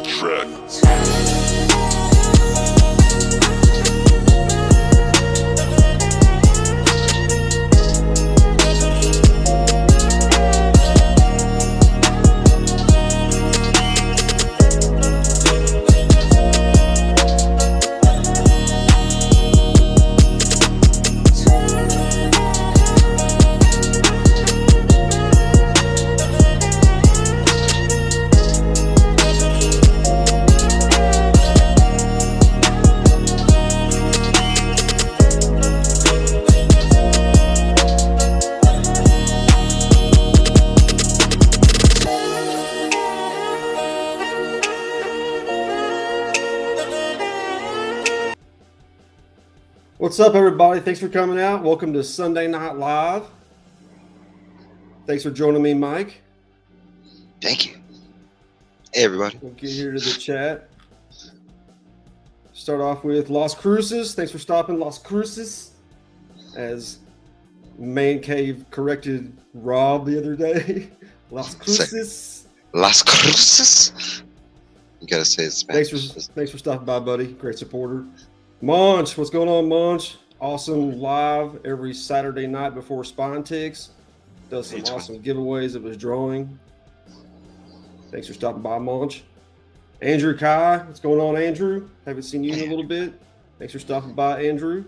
the track. What's up, everybody? Thanks for coming out. Welcome to Sunday Night Live. Thanks for joining me, Mike. Thank you. Hey, everybody. We'll get here to the chat. Start off with Las Cruces. Thanks for stopping, Las Cruces. As Man Cave corrected Rob the other day. Las Cruces. Las Cruces. You gotta say it Spanish. Thanks for stopping by, buddy. Great supporter. Monch, what's going on, Monch? Awesome live every Saturday night before Spine Ticks. Does some awesome giveaways of his drawing. Thanks for stopping by, Monch. Andrew Kai, what's going on, Andrew? Haven't seen you in a little bit. Thanks for stopping by, Andrew.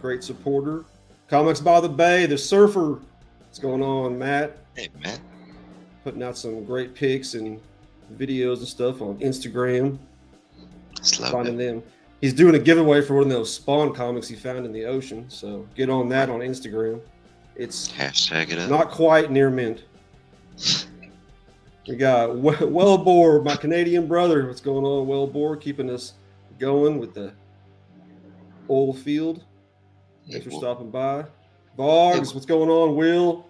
Great supporter. Comics by the Bay, the Surfer. What's going on, Matt? Hey, Matt. Putting out some great pics and videos and stuff on Instagram. Finding them. He's doing a giveaway for one of those Spawn comics he found in the ocean. So get on that on Instagram. It's hashtag it up. Not quite near mint. We got Wellbore, my Canadian brother. What's going on, Wellbore? Keeping us going with the oil field. Thanks for stopping by. Boggs, what's going on, Will?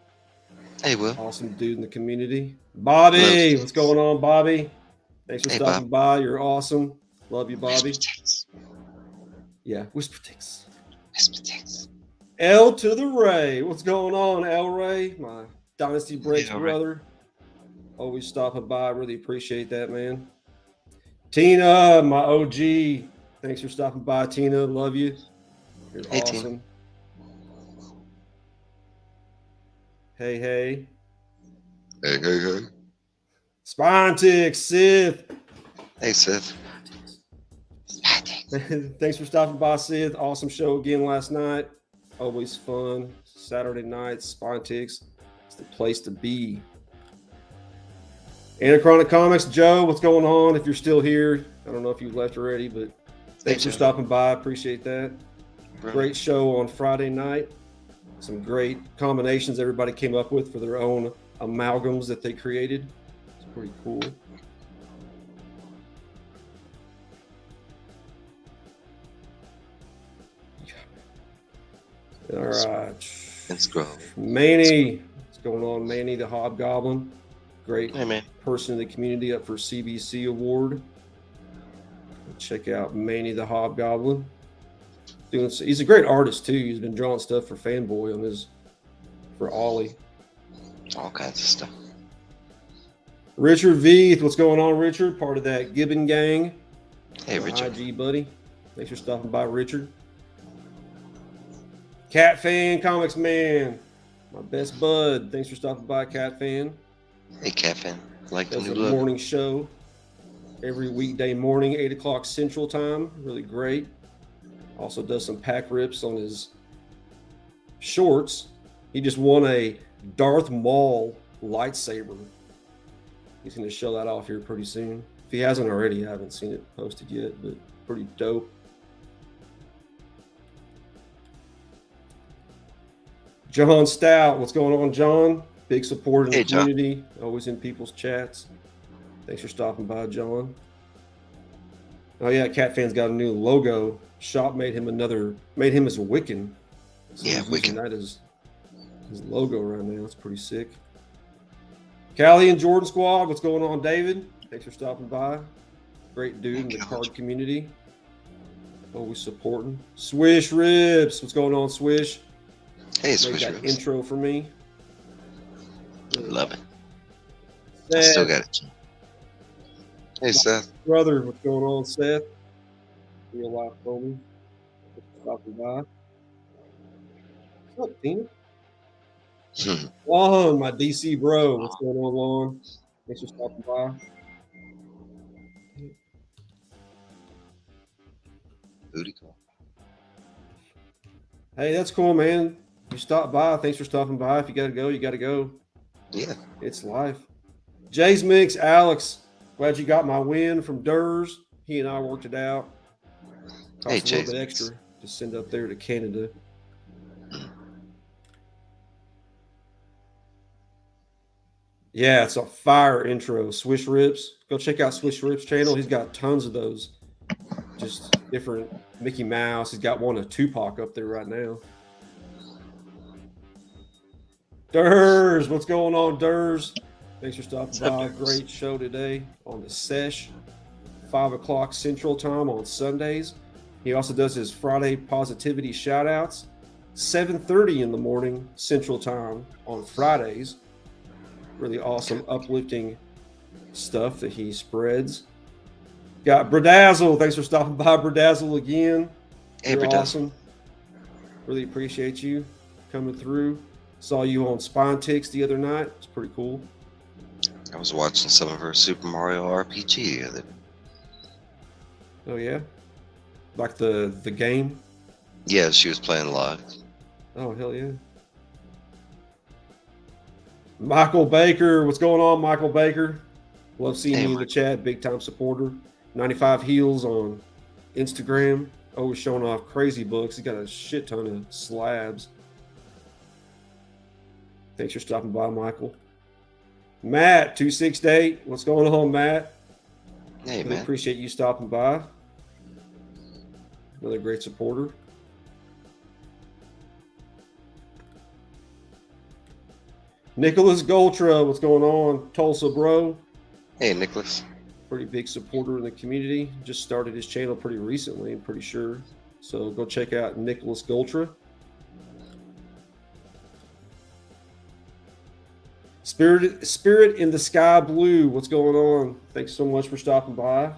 Hey, Will. Awesome dude in the community. Bobby, what's going on, Bobby? Thanks for stopping by. You're awesome. Love you, Bobby. Yeah, Whisper Ticks. Whisper Ticks. L to the Ray. What's going on, L Ray? My Dynasty Breaks brother. Always stopping by. Really appreciate that, man. Tina, my OG. Thanks for stopping by, Tina. Love you. You're awesome. Hey, hey. Hey, hey, hey. Spine Ticks, Sith. Hey, Sith. Thanks for stopping by, Sith. Awesome show again last night. Always fun. Saturday nights, Spine Ticks. It's the place to be. Anachronic Comics, Joe, what's going on? If you're still here, I don't know if you left already, but thanks for stopping by. Appreciate that. Great show on Friday night. Some great combinations everybody came up with for their own amalgams that they created. It's pretty cool. All right. Let's go. Manny. What's going on, Manny the Hobgoblin? Great man. Person in the community up for CBC award. Check out Manny the Hobgoblin. He's a great artist too. He's been drawing stuff for Fanboy for Ollie. All kinds of stuff. Richard Veith. What's going on, Richard? Part of that Gibbon gang. Hey, Richard. IG buddy. Thanks for stopping by, Richard. Cat Fan Comics Man, my best bud. Thanks for stopping by, Cat Fan. Hey, Cat Fan. Like the new look. Morning show every weekday morning, 8 o'clock Central Time. Really great. Also does some pack rips on his shorts. He just won a Darth Maul lightsaber. He's going to show that off here pretty soon. If he hasn't already, I haven't seen it posted yet, but pretty dope. John Stout, what's going on, John? Big support in the community, always in people's chats. Thanks for stopping by, John. Oh yeah, Cat Fan's got a new logo. Shop made him as a Wiccan. So yeah, Wiccan. That is his logo right now. It's pretty sick. Callie and Jordan Squad, what's going on, David? Thanks for stopping by. Great dude in the card community. Always supporting. Swish Ribs, what's going on, Swish? Hey, Swish Ribs. Intro for me. Love it. I still got it. Hey, Seth. Brother, what's going on, Seth? Real life homie. Stopping by. What's up, Tina? Lon, my DC bro. What's going on, Lon? Thanks for stopping by. Booty call. Hey, that's cool, man. You stopped by. Thanks for stopping by. If you got to go, you got to go. Yeah. It's life. Jay's Mix, Alex. Glad you got my win from Durs. He and I worked it out. Cost Hey, a little Jay's bit Mix. extra to send up there to Canada. Yeah, it's a fire intro. Swish Rips. Go check out Swish Rips channel. He's got tons of those. Just different Mickey Mouse. He's got one of Tupac up there right now. Durs, what's going on, Durs? Thanks for stopping by. Great show today on the sesh. 5 o'clock Central Time on Sundays. He also does his Friday positivity shout outs. 7:30 in the morning Central Time on Fridays. Really awesome, uplifting stuff that he spreads. Got Bradazzle. Thanks for stopping by, Bradazzle, again. Hey, You're Bradazzle. awesome. Really appreciate you coming through. Saw you on Spine Ticks the other night. It's pretty cool. I was watching some of her Super Mario RPG the other day. Oh yeah, like the game. Yeah, she was playing live. Oh hell yeah. Michael Baker, what's going on, Michael Baker? Love seeing Hey, you in the chat. Big time supporter. 95 Heels on Instagram. Always showing off crazy books. He's got a shit ton of slabs. Thanks for stopping by, Michael. Matt 268, what's going on, Matt? Hey, Really man. appreciate you stopping by. Another great supporter. Nicholas Goltra, what's going on? Tulsa bro. Hey, Nicholas. Pretty big supporter in the community. Just started his channel pretty recently, I'm pretty sure. So go check out Nicholas Goltra. Spirit in the Sky Blue, what's going on? Thanks so much for stopping by.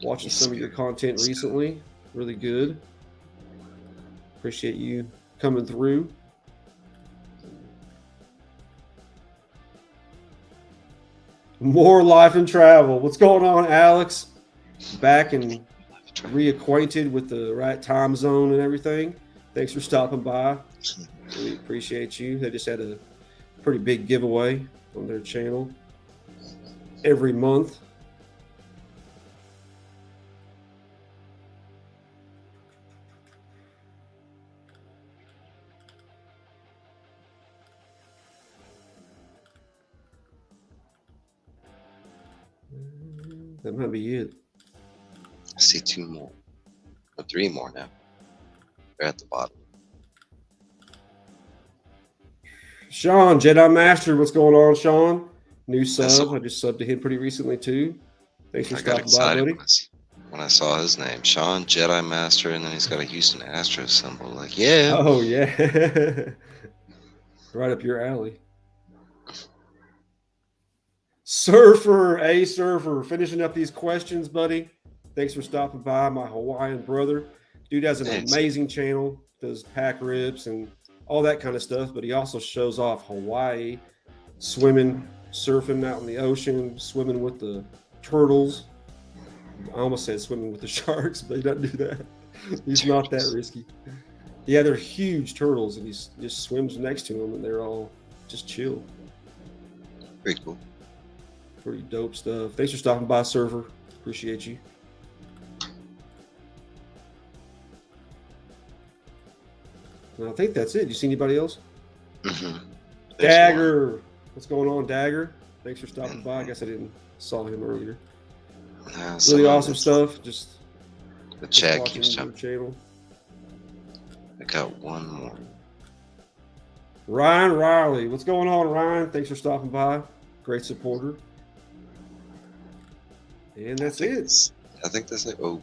Watching some of your content recently. Really good. Appreciate you coming through. More life and travel. What's going on, Alex? Back and reacquainted with the right time zone and everything. Thanks for stopping by. Really appreciate you. They just had a pretty big giveaway on their channel every month. That might be it. I see 2 more. Or 3 more now. They're at the bottom. Sean, Jedi Master, what's going on, Sean? New sub. I just subbed to him pretty recently, too. Thanks for stopping by, buddy. When I saw his name. Sean, Jedi Master, and then he's got a Houston Astros symbol. Like, yeah. Oh, yeah. Right up your alley. Surfer, finishing up these questions, buddy. Thanks for stopping by, my Hawaiian brother. Dude has an amazing channel, does pack rips and all that kind of stuff, but he also shows off Hawaii, swimming, surfing out in the ocean, swimming with the turtles. I almost said swimming with the sharks, but he doesn't do that. He's not that risky. Yeah, they're huge turtles, and he just swims next to them, and they're all just chill. Very cool. Pretty dope stuff. Thanks for stopping by, Surfer. Appreciate you. And I think that's it. You see anybody else? Dagger. What's going on, Dagger? Thanks for stopping by. I guess I saw him earlier. Really awesome stuff. Just the chat keeps jumping. Channel. I got 1 more. Ryan Riley. What's going on, Ryan? Thanks for stopping by. Great supporter. And that's it. I think that's it. Oh.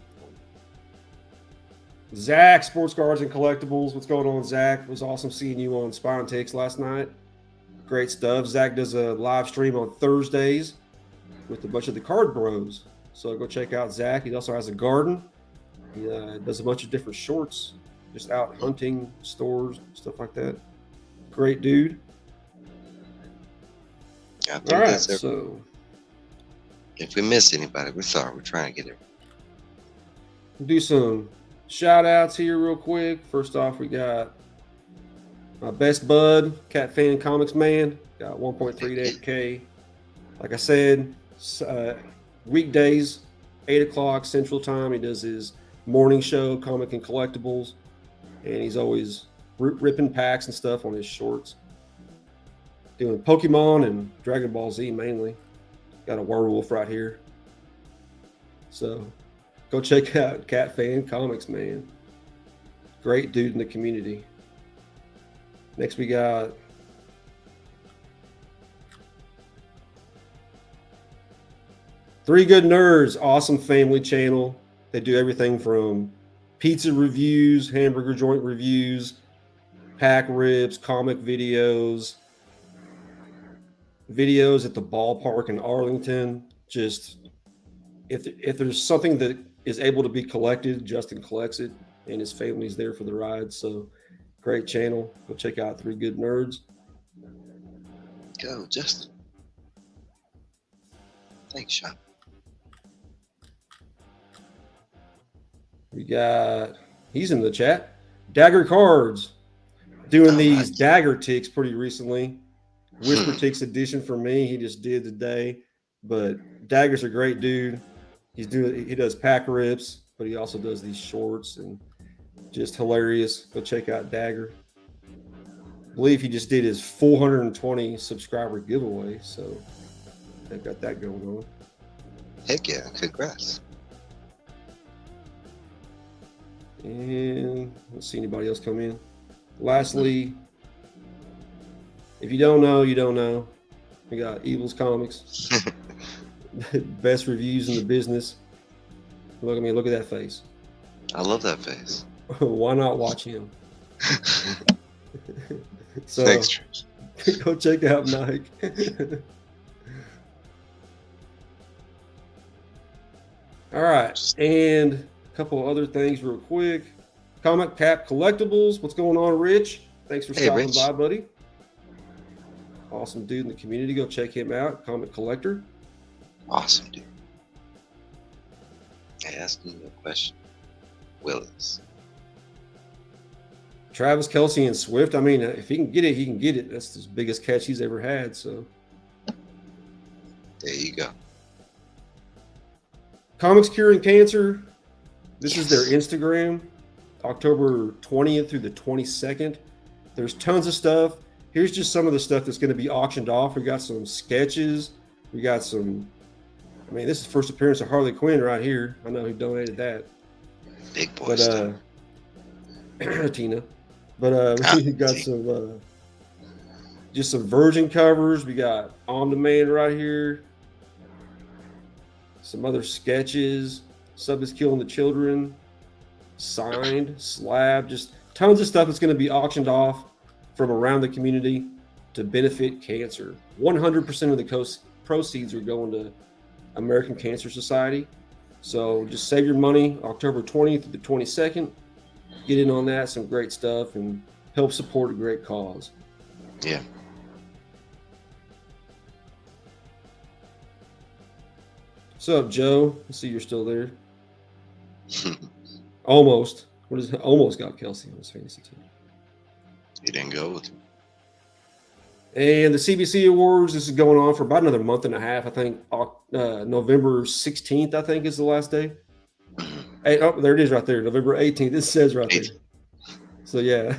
Zach, Sports Cards and Collectibles. What's going on, Zach? It was awesome seeing you on Spine Takes last night. Great stuff. Zach does a live stream on Thursdays with a bunch of the card bros. So go check out Zach. He also has a garden. He does a bunch of different shorts, just out hunting, stores, stuff like that. Great dude. I All think right, that's it. so If we missed anybody, we're sorry. We're trying to get it. do some shout outs here real quick. First off, we got my best bud, Cat Fan Comics Man, got 1.38K. Like I said, weekdays, 8 o'clock Central Time. He does his morning show, Comic and Collectibles, and he's always ripping packs and stuff on his shorts. Doing Pokemon and Dragon Ball Z mainly. Got a werewolf right here. So go check out Cat Fan Comics, man. Great dude in the community. Next we got Three Good Nerds, awesome family channel. They do everything from pizza reviews, hamburger joint reviews, pack rips, comic videos at the ballpark in Arlington. Just if there's something that is able to be collected, Justin collects it, and his family's there for the ride. So great channel. Go check out Three Good Nerds. Go, Justin. Thanks, Sean. We got, he's in the chat, Dagger Cards, doing these Dagger ticks pretty recently. Whisper Ticks edition for me. He just did today. But Dagger's a great dude. He does pack rips, but he also does these shorts and just hilarious. Go check out Dagger. I believe he just did his 420 subscriber giveaway, so they've got that going on. Heck yeah, congrats. And let's see anybody else come in. Lastly, if you don't know, you don't know. We got Evil's Comics. Best reviews in the business. Look at me, look at that face. I love that face. Why not watch him? So Thanks, Trish. go check out Mike. All right, and a couple other things real quick. Comic Cap Collectibles. What's going on, Rich? Thanks for stopping Rich. by, buddy. Awesome dude in the community. Go check him out. Comic Collector. Awesome, dude. I asked him a question. Willis. Travis Kelce and Swift. I mean, if he can get it, he can get it. That's the biggest catch he's ever had. So There you go. Comics Curing Cancer. This is their Instagram, October 20th through the 22nd. There's tons of stuff. Here's just some of the stuff that's going to be auctioned off. We got some sketches. We got some. I mean, this is the first appearance of Harley Quinn right here. I know who donated that. Big boy stuff. Tina. But we got some, just some Virgin covers. We got On Demand right here. Some other sketches. Sub is Killing the Children. Signed. Slab. Just tons of stuff that's going to be auctioned off from around the community to benefit cancer. 100% of the proceeds are going to American Cancer Society. So just save your money, October 20th to the 22nd. Get in on that, some great stuff, and help support a great cause. Yeah. What's up, Joe? I see you're still there. Almost. What is it? Almost got Kelsey on his fantasy team. He didn't go with him. And the CBC Awards, this is going on for about another month and a half. I think November 16th, I think, is the last day. Hey, oh, there it is right there. November 18th. It says right there. So, yeah.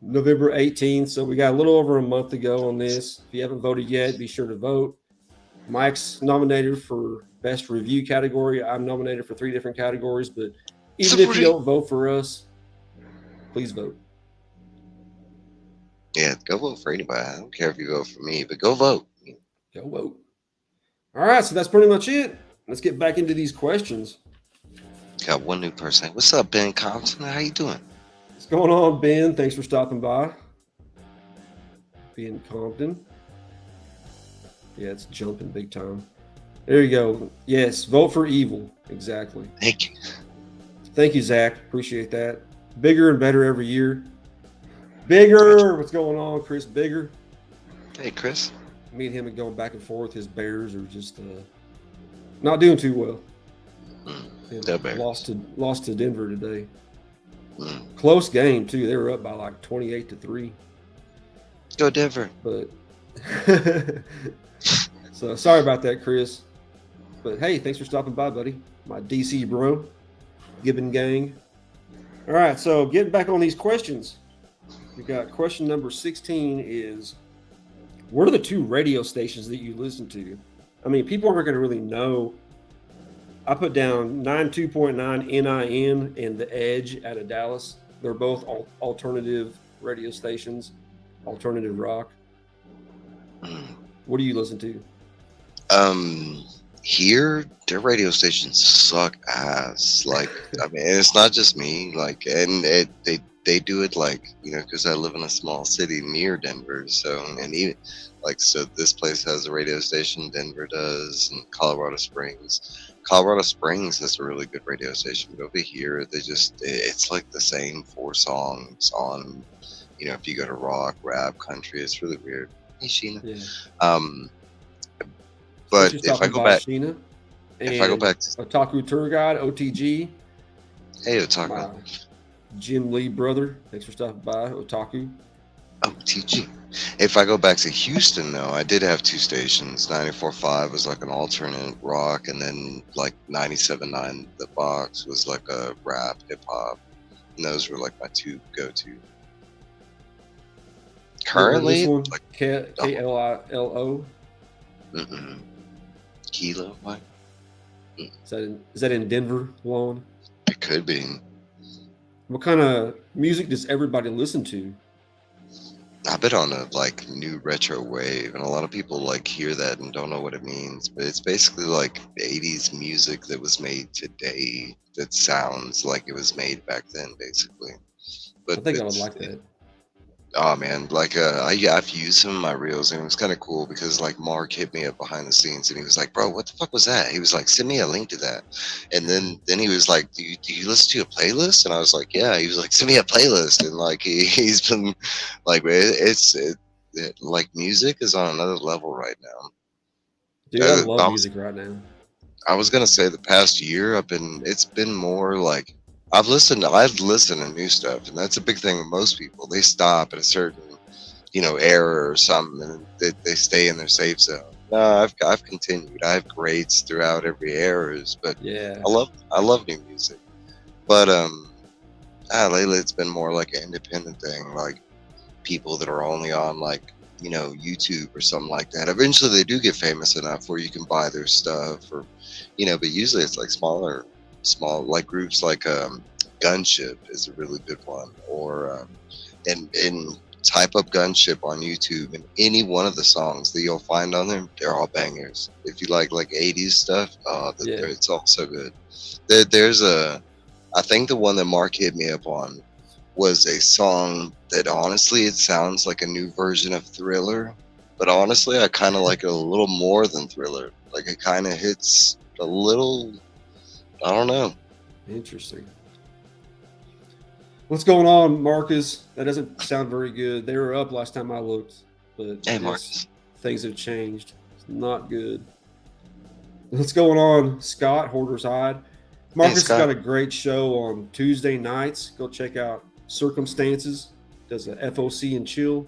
November 18th. So, we got a little over a month to go on this. If you haven't voted yet, be sure to vote. Mike's nominated for Best Review category. I'm nominated for 3 different categories. But even if you don't vote for us, please vote. Yeah, go vote for anybody. I don't care if you vote for me, but go vote. Go vote. All right, so that's pretty much it. Let's get back into these questions. Got one new person. What's up, Ben Compton? How you doing? What's going on, Ben? Thanks for stopping by. Ben Compton. Yeah, it's jumping big time. There you go. Yes, vote for evil. Exactly. Thank you. Thank you, Zach. Appreciate that. Bigger and better every year. Gotcha. Bigger. What's going on, Chris? Bigger. Hey, Chris. Me and him are going back and forth. His Bears are just not doing too well. The And Bears. lost to Denver today. Mm. Close game too. They were up by like 28-3. Go Denver. But so sorry about that, Chris. But hey, thanks for stopping by, buddy. My DC bro, Gibbon gang. All right, so getting back on these questions. We got question number 16 is what are the two radio stations that you listen to? I mean, people aren't going to really know. I put down 92.9 NIN and The Edge out of Dallas. They're both alternative radio stations, alternative rock. Mm. What do you listen to? Here their radio stations suck ass. Like, I mean, it's not just me. Like, and they do it like, you know, because I live in a small city near Denver. So, and even like, so this place has a radio station. Denver does, and Colorado Springs. Colorado Springs has a really good radio station. But over here, it's like the same four songs on. You know, if you go to rock, rap, country, it's really weird. Hey, Sheena. Yeah. Thanks But for if I stopping go by, back, Sheena. if I go And back to Otaku Tour Guide, OTG, hey Otaku, my Jim Lee brother. Thanks for stopping by, Otaku. OTG. If I go back to Houston, though, I did have two stations. 94.5 was like an alternate rock, and then like 97.9, the box was like a rap, hip hop. And those were like my two go-to. You ever heard of this Currently, one? like KLILO. mm-mm. Kilo, what? Is that in Denver, Lon? It could be. What kind of music does everybody listen to? I've been on a like new retro wave, and a lot of people like hear that and don't know what it means. But it's basically like 80s music that was made today that sounds like it was made back then, basically. I But think I would like that. oh man, like I've used some of my reels, and it was kind of cool because like Mark hit me up behind the scenes, and he was like, "Bro, what the fuck was that?" He was like, "Send me a link to that," and then he was like, "Do you listen to a playlist?" And I was like, "Yeah." He was like, "Send me a playlist," and like he's been like, like music is on another level right now. Dude, I love music right now. I was gonna say the past year it's been more like I've listened to new stuff, and that's a big thing with most people. They stop at a certain, you know, era or something, and they stay in their safe zone. No, I've continued. I have grades throughout every eras, but Yeah. I love new music. But lately it's been more like an independent thing, like people that are only on like, you know, YouTube or something like that. Eventually they do get famous enough where you can buy their stuff, or you know, but usually it's like small like groups like Gunship is a really good one, or and type up Gunship on YouTube, and any one of the songs that you'll find on there, they're all bangers. If you like 80s stuff, Yeah. it's all so good. There's I think the one that Mark hit me up on was a song that honestly it sounds like a new version of Thriller, but honestly I kind of like it a little more than Thriller. Like it kind of hits a little, I don't know. Interesting. What's going on, Marcus? That doesn't sound very good. They were up last time I looked, but Hey I guess Marcus. things have changed. It's not good. What's going on, Scott, Hoarder's Hide? Marcus has Scott. got a great show on Tuesday nights. Go check out Circumstances. Does a FOC and chill.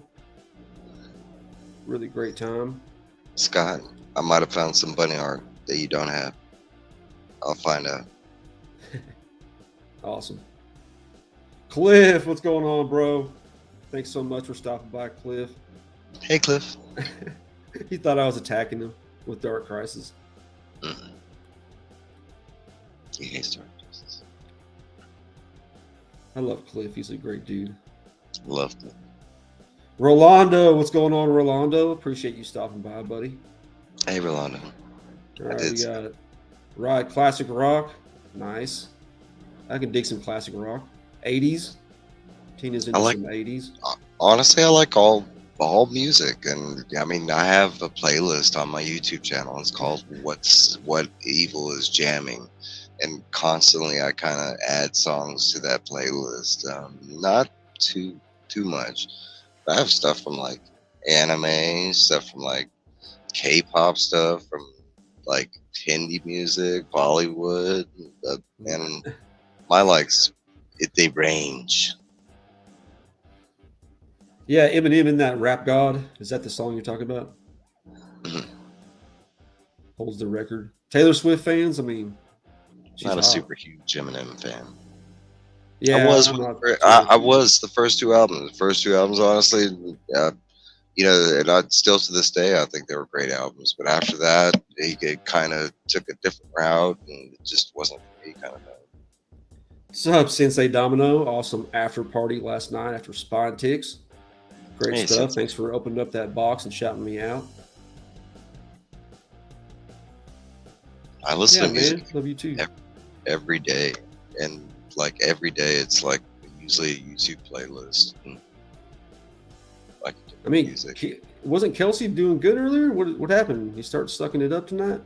Really great time. Scott, I might have found some bunny art that you don't have. I'll find out. Awesome. Cliff, what's going on, bro? Thanks so much for stopping by, Cliff. Hey Cliff. He thought I was attacking him with Dark Crisis. Mm-hmm. He hates Dark Crisis. I love Cliff. He's a great dude. Loved it. Rolando, what's going on, Rolando? Appreciate you stopping by, buddy. Hey Rolando. All right, we got it. Right, classic rock. Nice. I can dig some classic rock. 80s. Tina's into some 80s. Honestly, I like all all music. And I mean, I have a playlist on my YouTube channel. It's called What Evil is Jamming, and constantly I kind of add songs to that playlist. Not too much. I have stuff from like anime, stuff from like K-pop stuff, from like Hindi music, Bollywood, and my likes they range. Yeah, Eminem in that Rap God. Is that the song you're talking about? Mhm. Holds the record. Taylor Swift fans, I mean, she's Not a hot. super huge Eminem fan. I Yeah, was I'm when not too much I either. was the first two albums. The first two albums, honestly, you know, and I still to this day I think they were great albums. But after that, it kind of took a different route, and it just wasn't for me, kind of thing. What's up, Sensei Domino? Awesome after party last night after Spine Ticks. Great Hey, stuff. since Thanks for opening up that box and shouting me out. I listen Yeah, to music man. Love you too. every day, and like every day, it's like usually a YouTube playlist, and, like I different mean, music. wasn't Kelsey doing good earlier? What happened? He started sucking it up tonight?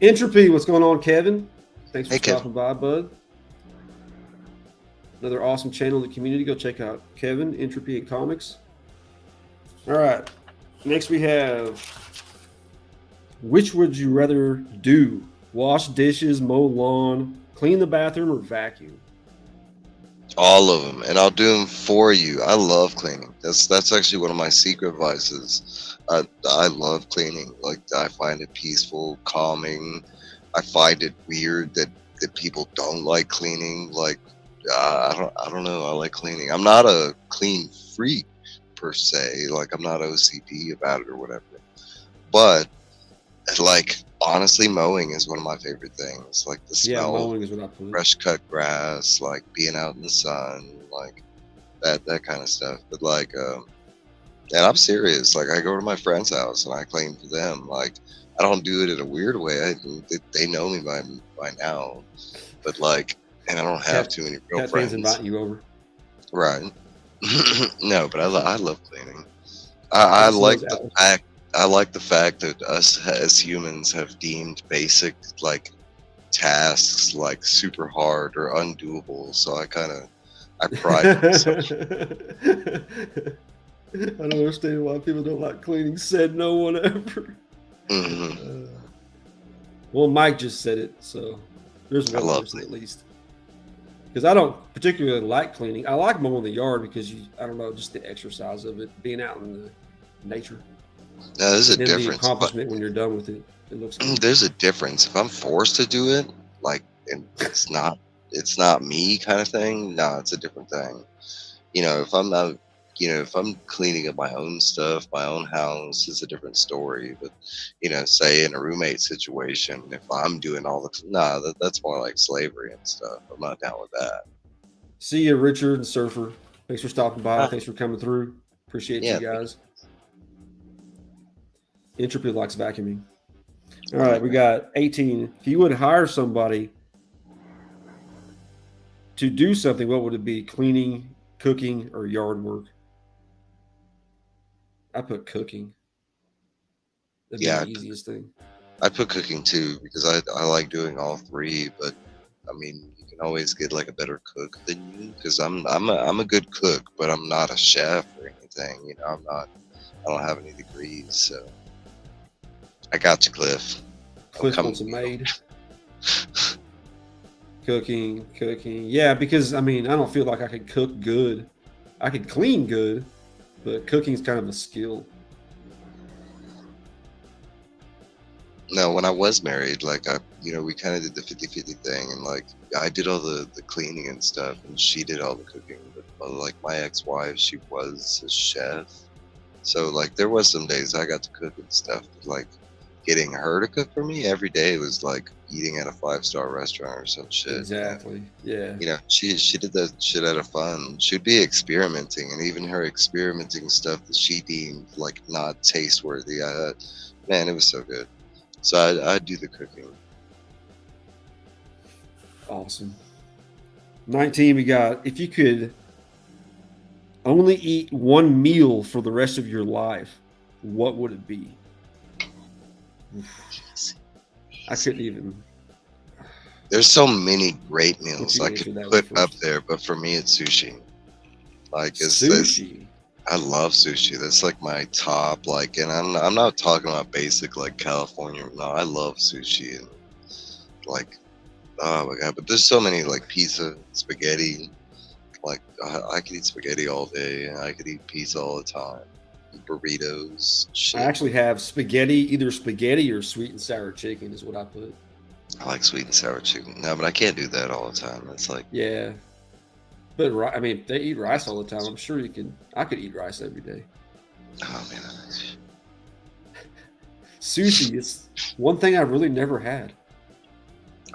Entropy, what's going on, Kevin? Thanks for Hey, Kevin. stopping by, bud. Another awesome channel in the community. Go check out Kevin, Entropy and Comics. All right. Next we have, which would you rather do? Wash dishes, mow lawn, clean the bathroom, or vacuum? All of them, and I'll do them for you. I love cleaning. That's actually one of my secret vices. I love cleaning. Like I find it peaceful, calming. I find it weird that people don't like cleaning. Like I don't know. I like cleaning. I'm not a clean freak per se. Like I'm not OCD about it or whatever. But like honestly, mowing is one of my favorite things. Like the Yeah, smell of mowing is what I put. fresh cut grass, like being out in the sun, like that kind of stuff. But like, and I'm serious. Like I go to my friend's house and I clean for them. Like I don't do it in a weird way. They know me by now, but like, and I don't have Cat too many real cat fans friends, inviting you over. right? No, but I love cleaning. I Cat loves like the Alex. fact. I like the fact that us as humans have deemed basic like tasks like super hard or undoable. So I pride myself. I don't understand why people don't like cleaning. Said no one ever. Hmm. Well, Mike just said it, so there's I one love person at least. Because I don't particularly like cleaning. I like mowing the yard because I don't know, just the exercise of it, being out in the nature, now, there's a and then the difference. But accomplishment when you're done with it. It looks good. there's a difference. If I'm forced to do it, like, and it's not me kind of thing. No, it's a different thing. You know, if I'm not, you know, if I'm cleaning up my own stuff, my own house, it's a different story. But you know, say in a roommate situation, if I'm doing all the, nah, that's more like slavery and stuff. I'm not down with that. See you, Richard and Surfer. Thanks for stopping by. Ah, Thanks for coming through. Appreciate you yeah, thank you. guys. Entropy likes vacuuming. All I right, like we that. got 18. If you would hire somebody to do something, what would it be? Cleaning, cooking, or yard work? I put cooking. That'd be Yeah, the easiest thing. I put cooking too because I like doing all three, but I mean you can always get like a better cook than you because I'm a good cook, but I'm not a chef or anything. You know, I don't have any degrees, so I got you, Cliff. I'm Cliff coming wants a to you. maid. Cooking, cooking. Yeah, because I mean, I don't feel like I could cook good. I could clean good, but cooking is kind of a skill. No, when I was married, like you know, we kind of did the 50-50 thing, and like I did all the cleaning and stuff, and she did all the cooking. But like my ex-wife, she was a chef, so like there was some days I got to cook and stuff. But like getting her to cook for me every day was like eating at a 5-star restaurant or some shit. Exactly. Yeah. You know, she did that shit out of fun. She'd be experimenting, and even her experimenting stuff that she deemed like not taste worthy. Man, it was so good. So I do the cooking. Awesome. 19, we got, if you could only eat one meal for the rest of your life, what would it be? Easy, I couldn't easy. even. There's so many great What meals you I could answer that one put up first? there, but for me, it's sushi. Like it's Sushi. I love sushi. That's like my top. Like, and I'm not talking about basic like California. No, I love sushi and like oh my god. But there's so many like pizza, spaghetti. Like I could eat spaghetti all day. I could eat pizza all the time. Burritos, I shit. actually have spaghetti, either spaghetti or sweet and sour chicken is what I put. I like sweet and sour chicken. No, but I can't do that all the time. It's like, Yeah, but I mean, if they eat rice all the time, I'm sure you can. I could eat rice every day. oh man. Sushi is one thing I really never had.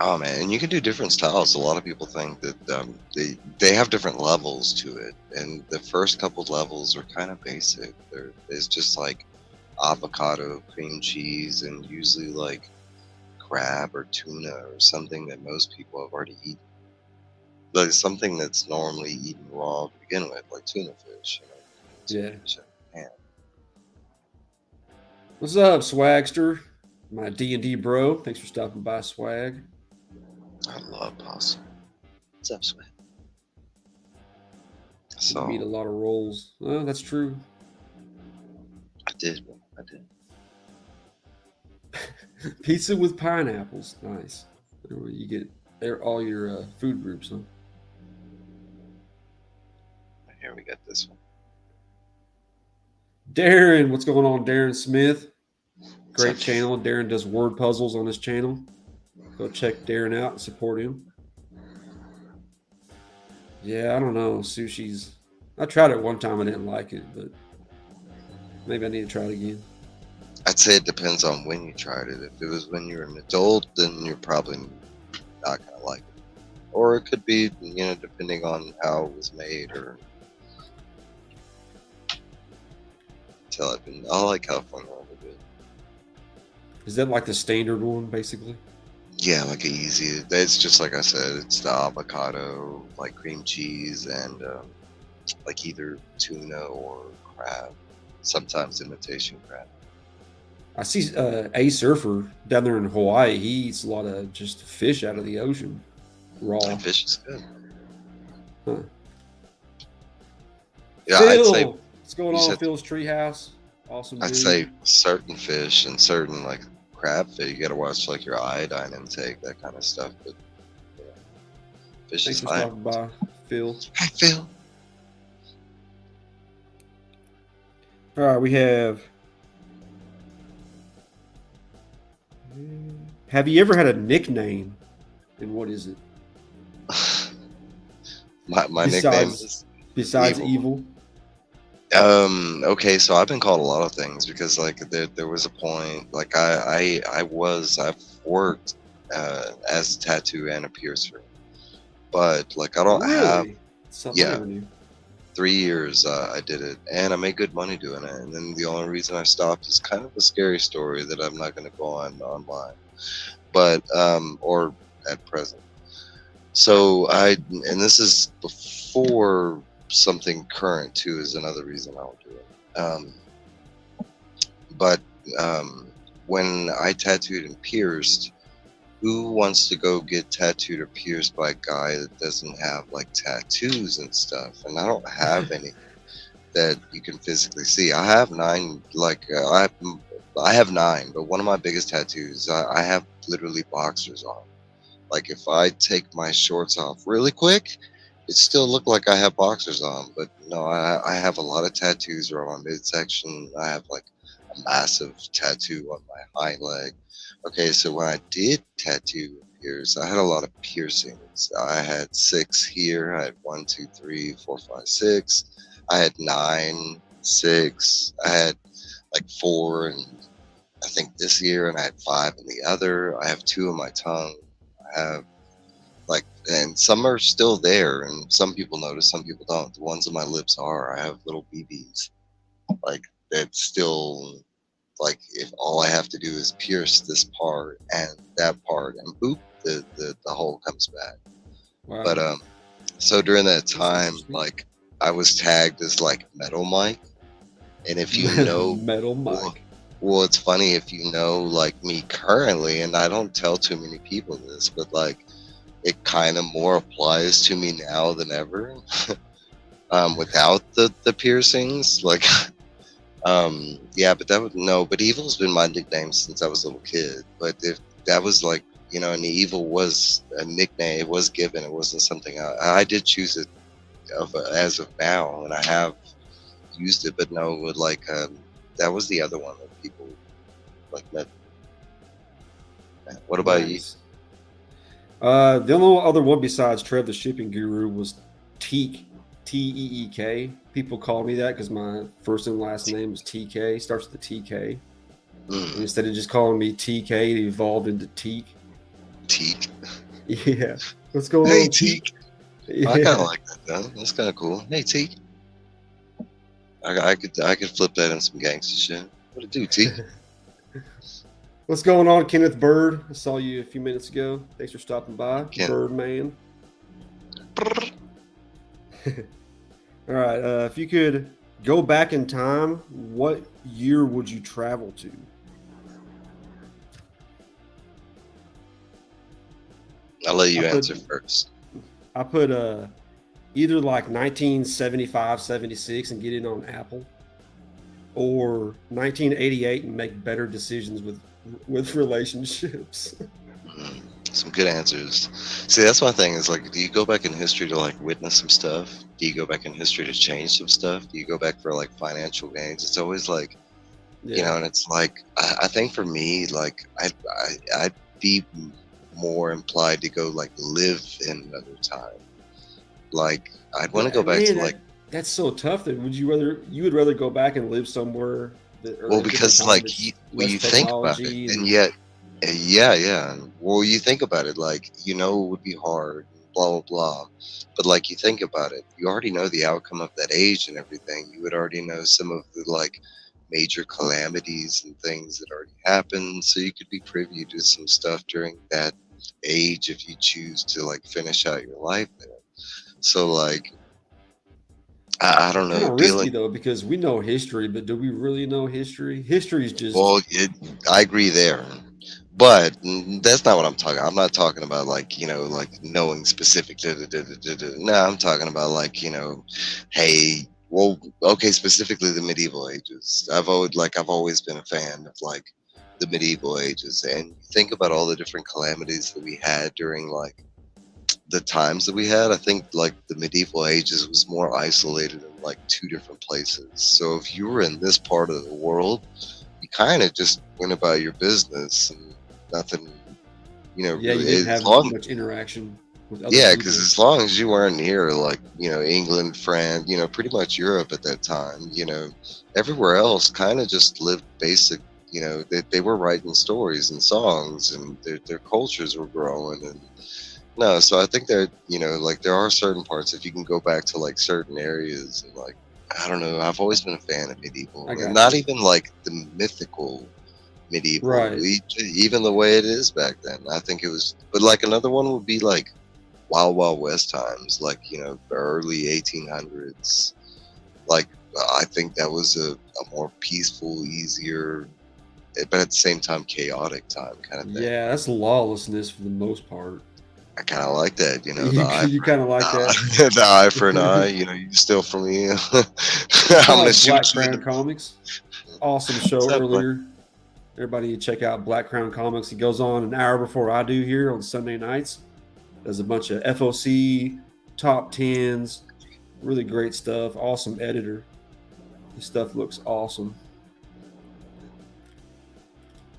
Oh man, and you can do different styles. A lot of people think that they have different levels to it, and the first couple levels are kind of basic. There's just like avocado, cream cheese, and usually like crab or tuna or something that most people have already eaten. Like something that's normally eaten raw to begin with, like tuna fish. You know, tuna Yeah. fish. Man, What's up, Swagster? My D&D bro. Thanks for stopping by, Swag. I love pasta. What's up, Sweat? You meet a So lot of roles. Oh, that's true. I did. I did. Pizza with pineapples. Nice. You get there all your food groups, huh? Here we got this one. Darren, what's going on, Darren Smith? What's up? Great channel. Darren does word puzzles on his channel. Go check Darren out and support him. Yeah, I don't know. Sushi's. I tried it one time. I didn't like it, but maybe I need to try it again. I'd say it depends on when you tried it. If it was when you were an adult, then you're probably not gonna like it. Or it could be, depending on how it was made or tell it. I like California a little bit. Is that like the standard one, basically? Yeah, like easy. It's just like I said. It's the avocado, like cream cheese, and like either tuna or crab. Sometimes imitation crab. I see a surfer down there in Hawaii. He eats a lot of just fish out of the ocean, raw. And fish is good. Huh. Yeah, Phil, what's going you on? said Phil's Treehouse, awesome I'd dude. say certain fish and certain like crab fish. You gotta watch like your iodine intake, that kind of stuff. But yeah, fish Thanks is for fine. stopping by, Phil. Hi, Phil. All right, we have. Have you ever had a nickname, and what is it my nickname besides is besides Evil. evil? Okay, so I've been called a lot of things because like there was a point like I've worked as a tattoo and a piercer, but like I don't have Really? Something I yeah never knew. 3 years I did it and I made good money doing it, and then the only reason I stopped is kind of a scary story that I'm not going to go on online, but or at present. So and this is before something current too is another reason I don't do it. But um, when I tattooed and pierced, who wants to go get tattooed or pierced by a guy that doesn't have like tattoos and stuff? And I don't have any that you can physically see. I have nine, like I have nine, but one of my biggest tattoos, I have literally boxers on. Like if I take my shorts off really quick, it still look like I have boxers on. But no, I have a lot of tattoos around my midsection. I have like a massive tattoo on my high leg. Okay, so when I did tattoo pierce, I had a lot of piercings. I had 6 here. I had 1, 2, 3, 4, 5, 6. I had 9, 6. I had like 4, and I think this year, and I had 5 in the other. I have 2 in my tongue. I have like, and some are still there, and some people notice, some people don't. The ones on my lips are. I have little BBs, like that's still like if all I have to do is pierce this part and that part, and boop, the hole comes back. But Wow, so during that that's time, interesting. like I was tagged as like Metal Mike, and if you know, Metal well, Mike. well, it's funny if you know like me currently, and I don't tell too many people this, but like it kind of more applies to me now than ever. Without the piercings, like, yeah, but that would no, but Evil's been my nickname since I was a little kid. But if that was like, and Evil was a nickname, it was given, it wasn't something I did choose it as of now, and I have used it, but no, with like, that was the other one that people like met. What about you? Nice. The only other one besides Trev the Shipping Guru was Teek, Teek. People call me that because my first and last name is TK, starts with the TK. And Mm, instead of just calling me TK, it evolved into Teek. Teak. Yeah. What's going Hey, on, Teek? Teak. I kind of Yeah. like that though. That's kind of cool. Hey, Teak. I could flip that in some gangster shit. What it do, Teak? What's going on, Kenneth Bird? I saw you a few minutes ago. Thanks for stopping by, Can't. Birdman. All right. If you could go back in time, what year would you travel to? I'll let I you put answer first. I put either like 1975, 76 and get in on Apple, or 1988 and make better decisions with relationships. Mm, some good answers. See, that's my thing. Is like, do you go back in history to like witness some stuff? Do you go back in history to change some stuff? Do you go back for like financial gains? It's always like, Yeah. and it's like I think for me, like I'd be more implied to go like live in another time. Like I'd want to go But back man, to like, that's so tough. That you would rather go back and live somewhere that, or well, a different because time like that's when less you think about it, technology and and yet, yeah, yeah. Well, you think about it, like it would be hard, blah blah blah. But like you think about it, you already know the outcome of that age and everything. You would already know some of the like major calamities and things that already happened, so you could be privy to some stuff during that age if you choose to like finish out your life there. So like, I don't kind know, of risky dealing. though because we know history, but do we really know history? History is just Well, I agree there, but that's not what I'm talking. I'm not talking about like like knowing specific. No, I'm talking about like hey, well, okay, specifically the medieval ages. I've always been a fan of like the medieval ages, and you think about all the different calamities that we had during like the times that we had. I think like the medieval ages was more isolated in like two different places. So if you were in this part of the world, you kind of just went about your business and nothing, yeah. You really. didn't As have long, much interaction with other yeah, because people. as long as you weren't near like England, France, pretty much Europe at that time, everywhere else kind of just lived basic. They were writing stories and songs, and their cultures were growing. And no, so I think that like there are certain parts if you can go back to like certain areas and like I don't know. I've always been a fan of I medieval, and got not you. even like the mythical medieval, Right. even the way it is back then. I think it was, but like another one would be like Wild Wild West times, like the early 1800s. Like I think that was a more peaceful, easier, but at the same time chaotic time kind of thing. Yeah, that's lawlessness for the most part. I kind of like that, the You eye you for kind of like that. the eye for an eye. You steal from me, It's I'm kind of gonna like Black shoot you in Crown the. Comics. Awesome What's show that, Black? earlier. Everybody need to check out Black Crown Comics. He goes on an hour before I do here on Sunday nights. Does a bunch of FOC top tens. Really great stuff. Awesome editor. His stuff looks awesome.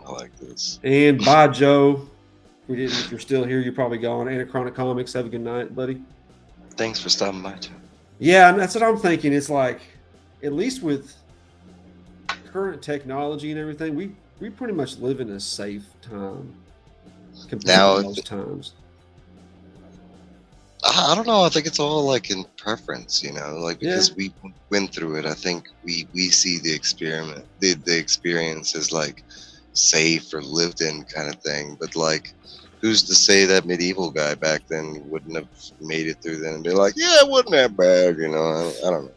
I like this. And bye, Joe. If you're still here, you're probably gone. Anachronic Comics. Have a good night, buddy. Thanks for stopping by, Joe. Yeah, and that's what I'm thinking. It's like, at least with current technology and everything, we pretty much live in a safe time compared to Now, if most times. I don't know. I think it's all like in preference, like Yeah, because we went through it. I think we see the experiment, the experience as like safe or lived in kind of thing. But like, who's to say that medieval guy back then wouldn't have made it through then and be like, yeah, it wasn't that bad, you know? I don't know.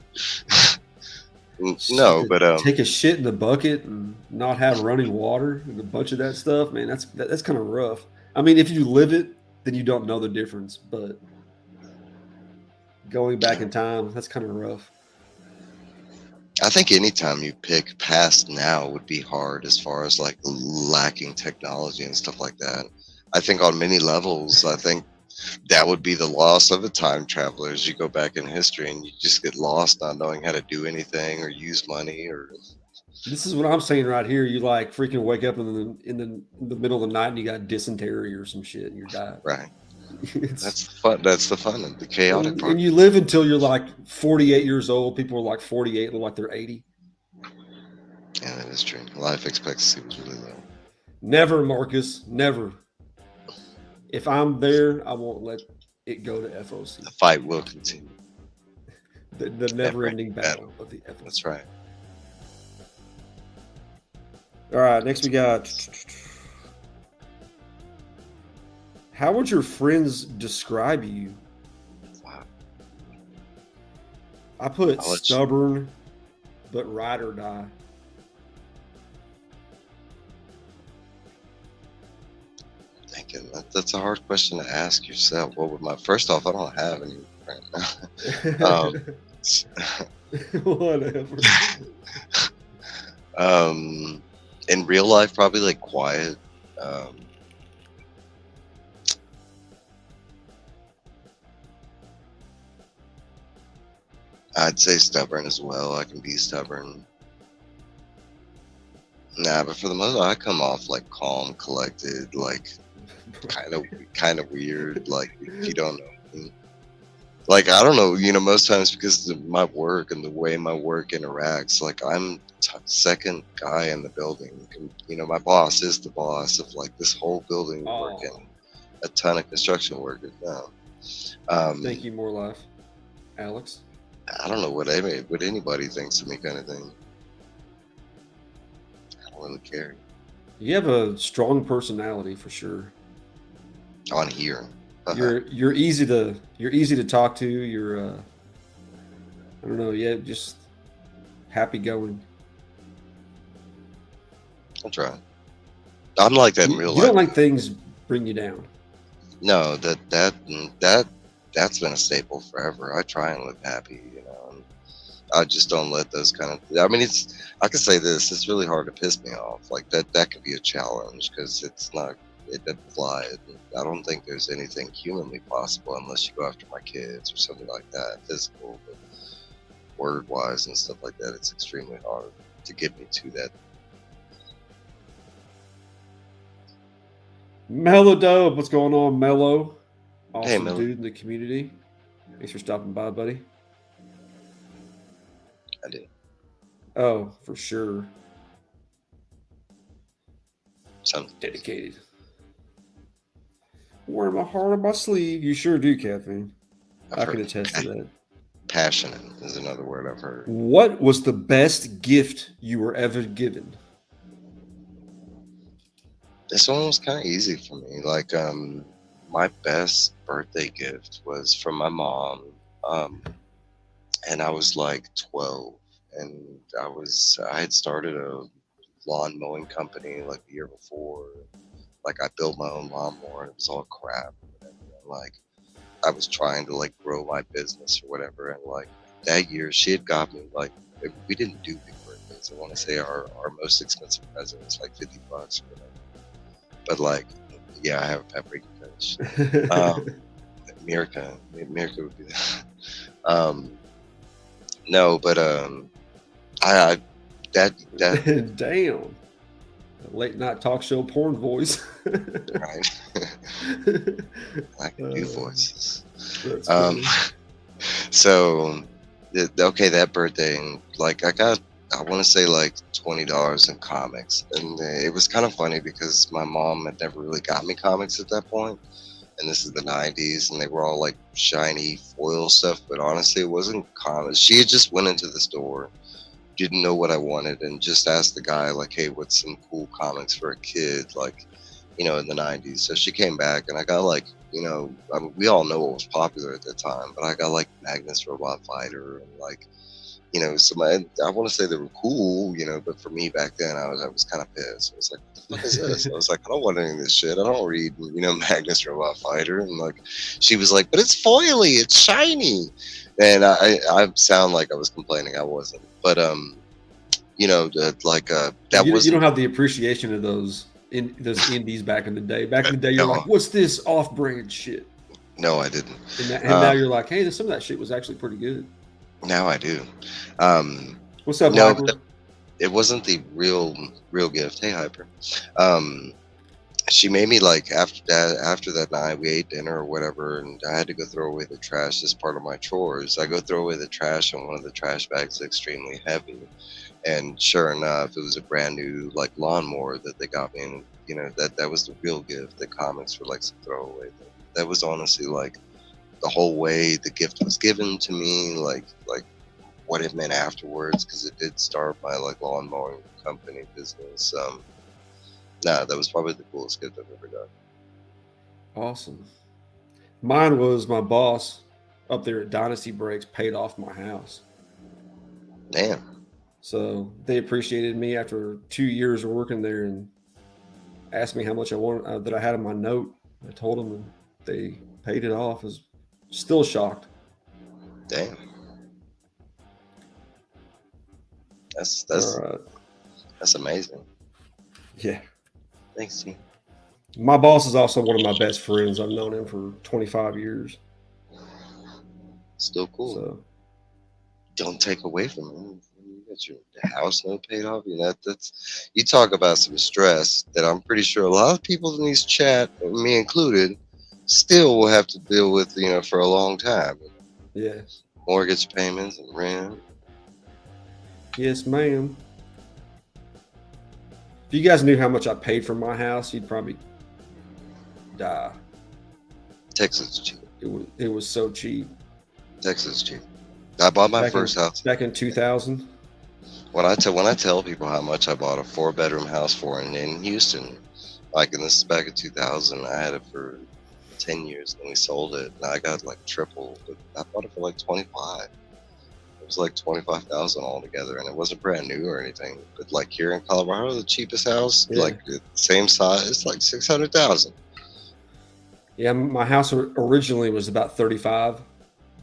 No, Shit, but take a shit in the bucket and not have running water and a bunch of that stuff, man. That's kind of rough. I mean, if you live it, then you don't know the difference. But going back in time, that's kind of rough. I think anytime you pick past now would be hard as far as like lacking technology and stuff like that. I think on many levels, I think that would be the loss of a time traveler as you go back in history and you just get lost not knowing how to do anything or use money or This is what I'm saying right here. You like freaking wake up in the middle of the night and you got dysentery or some shit and you're dying. right. It's That's the fun. That's the fun and the chaotic part. and you live until you're like 48 years old. People are like 48, look like they're 80. Yeah, that is true. Life expectancy was really low. Never, Marcus. Never. If I'm there, I won't let it go to FOC. The fight will continue. The never-ending battle of the FOC. That's right. All right, next we got. How would your friends describe you? Wow. I put I'll let you- stubborn, but ride or die. Thinking that's a hard question to ask yourself. What would my first off? I don't have any right now. Whatever. In real life, probably like quiet. I'd say stubborn as well. I can be stubborn. Nah, but for the most part, I come off like calm, collected, like kind of weird. Like if you don't know me. Like I don't know, most times because of my work and the way my work interacts, like I'm second guy in the building. And, my boss is the boss of like this whole building working, a ton of construction workers now. Thank you, more life, Alex. I don't know what anybody thinks of me, kind of thing. I don't really care. You have a strong personality for sure. On here, You're easy to talk to. You're I don't know, yeah, just happy going. I'll try. I'm like that in real You life. don't like things bring you down. No, that's been a staple forever. I try and live happy, and I just don't let those kind of. I mean, I can say this: it's really hard to piss me off. Like that could be a challenge because it's not. It doesn't fly. I don't think there's anything humanly possible unless you go after my kids or something like that, physical, but word-wise and stuff like that. It's extremely hard to get me to that. Mellow Dope, what's going on, Mellow? Awesome Hey, Mellow. dude in the community. Thanks for stopping by, buddy. I did. Oh, for sure. Something. Dedicated. Wear my heart on my sleeve. You sure do, Kathleen. I can attest to that. Passionate is another word I've heard. What was the best gift you were ever given? This one was kind of easy for me. Like, my best birthday gift was from my mom, and I was like 12, and I had started a lawn mowing company like the year before. Like, I built my own lawnmower, and it was all crap. And, like, I was trying to like grow my business or whatever, and like that year she had got me like we didn't do big birthdays. I want to say our most expensive present was like $50 or whatever. But like, yeah, I have a paprika fetish. Mirka would be that. No, but I that Damn. Late night talk show porn voice. right. I can do voices. That's funny. So okay, that birthday, and like I want to say like $20 in comics, and it was kind of funny because my mom had never really got me comics at that point, and this is the 90s, and they were all like shiny foil stuff, but honestly it wasn't comics. She had just went into the store, didn't know what I wanted, and just asked the guy like, hey, what's some cool comics for a kid? Like, in the 90s. So she came back, and I got like, I mean, we all know what was popular at that time, but I got like Magnus Robot Fighter and like, some, I want to say they were cool, but for me back then, I was kind of pissed. I was like, what the fuck is this? I was like, I don't want any of this shit. I don't read, Magnus Robot Fighter. And like, she was like, but it's foily, it's shiny. And I sound like I was complaining. I wasn't. But, that You don't wasn't, have the appreciation of those indies back in the day. Back in the day, you're no, like, "What's this off-brand shit?" no, I didn't. And now you're like, "Hey, some of that shit was actually pretty good." Now I do. Um, What's up, no, Hyper? it wasn't the real gift. Hey, Hyper. Um, she made me like after that night we ate dinner or whatever, and I had to go throw away the trash as part of my chores. I go throw away the trash, and one of the trash bags is extremely heavy. And sure enough, it was a brand new like lawnmower that they got me, and that was the real gift. The comics were like some throwaway. That was honestly like the whole way the gift was given to me, like what it meant afterwards, because it did start my like lawn mowing company business. Nah, that was probably the coolest gift I've ever done. Awesome. Mine was my boss up there at Dynasty Breaks paid off my house. Damn. So they appreciated me after 2 years of working there and asked me how much I wanted that I had in my note. I told them, and they paid it off. I was still shocked. Damn. That's All that's right. that's amazing. Yeah. Thanks, T. My boss is also one of my best friends. I've known him for 25 years. Still cool. So, Don't take away from him. You got your house note paid off. That's you talk about some stress that I'm pretty sure a lot of people in this chat, me included, still will have to deal with, for a long time. yeah. Mortgage payments and rent. Yes, ma'am. If you guys knew how much I paid for my house, you'd probably die. Texas is cheap. It was so cheap. Texas is cheap. I bought my Back in first house. back in 2000. When I tell people how much I bought a 4-bedroom house for in Houston, like, and this is back in 2000, I had it for 10 years, and we sold it, and I got like triple. But I bought it for like 25. It was like 25,000 altogether, and it wasn't brand new or anything. But like here in Colorado, the cheapest house, Yeah. like the same size, it's like 600,000. Yeah, my house originally was about 35,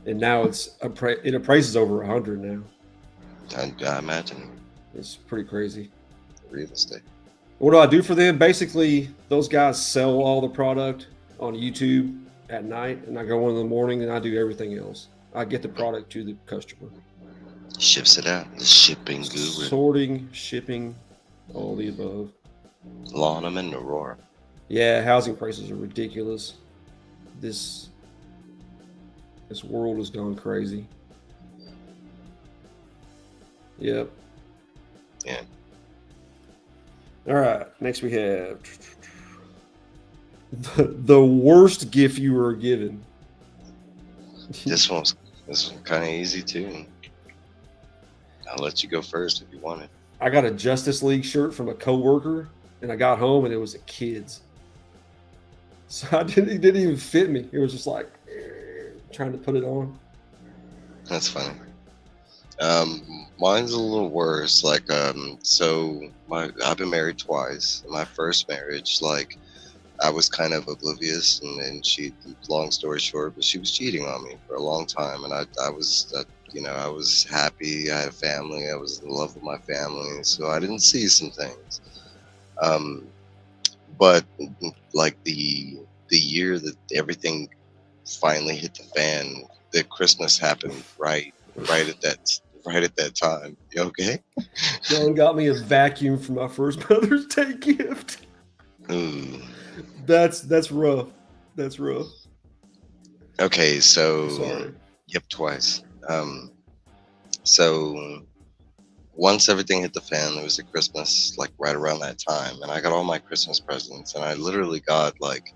and now it appraises over 100 now. I imagine It's pretty crazy. real estate. What do I do for them? Basically, those guys sell all the product on YouTube at night, and I go in the morning and I do everything else. I get the product to the customer. Ships it out. The shipping guru. Sorting, shipping, all the above. Lonham and Aurora. Yeah, housing prices are ridiculous. This world has gone crazy. Yep. Yeah. All right. Next we have the worst gift you were given. This one's kind of easy too. I'll let you go first if you want it. I got a Justice League shirt from a coworker, and I got home and it was a kid's. So it didn't even fit me. It was just like trying to put it on. That's funny. Mine's a little worse. Like, so I've been married twice. My first marriage, like, I was kind of oblivious, and she, long story short, but she was cheating on me for a long time, and I was, I was happy. I had a family. I was in love with my family, so I didn't see some things. But like the year that everything finally hit the fan, that Christmas happened right at that time. You okay? Dylan got me a vacuum for my first Mother's Day gift. Ooh. That's rough. That's rough. Okay, so Sorry. Yep, twice. So once everything hit the fan, it was at Christmas, like right around that time, and I got all my Christmas presents, and I literally got like,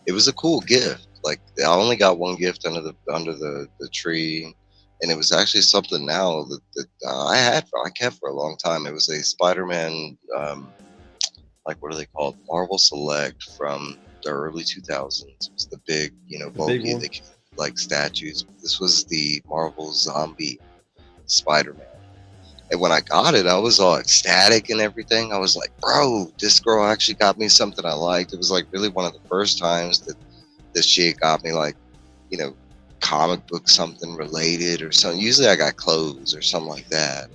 it was a cool gift. Like, I only got one gift under the tree, and it was actually something now that I kept for a long time. It was a Spider-Man like what are they called? Marvel Select from the early 2000s. It was the big, The big bulky, one. they came like statues. This was the Marvel Zombie Spider-Man. And when I got it, I was all ecstatic and everything. I was like, bro, this girl actually got me something I liked. It was like really one of the first times that she had got me like, you know, comic book something related or something. Usually I got clothes or something like that.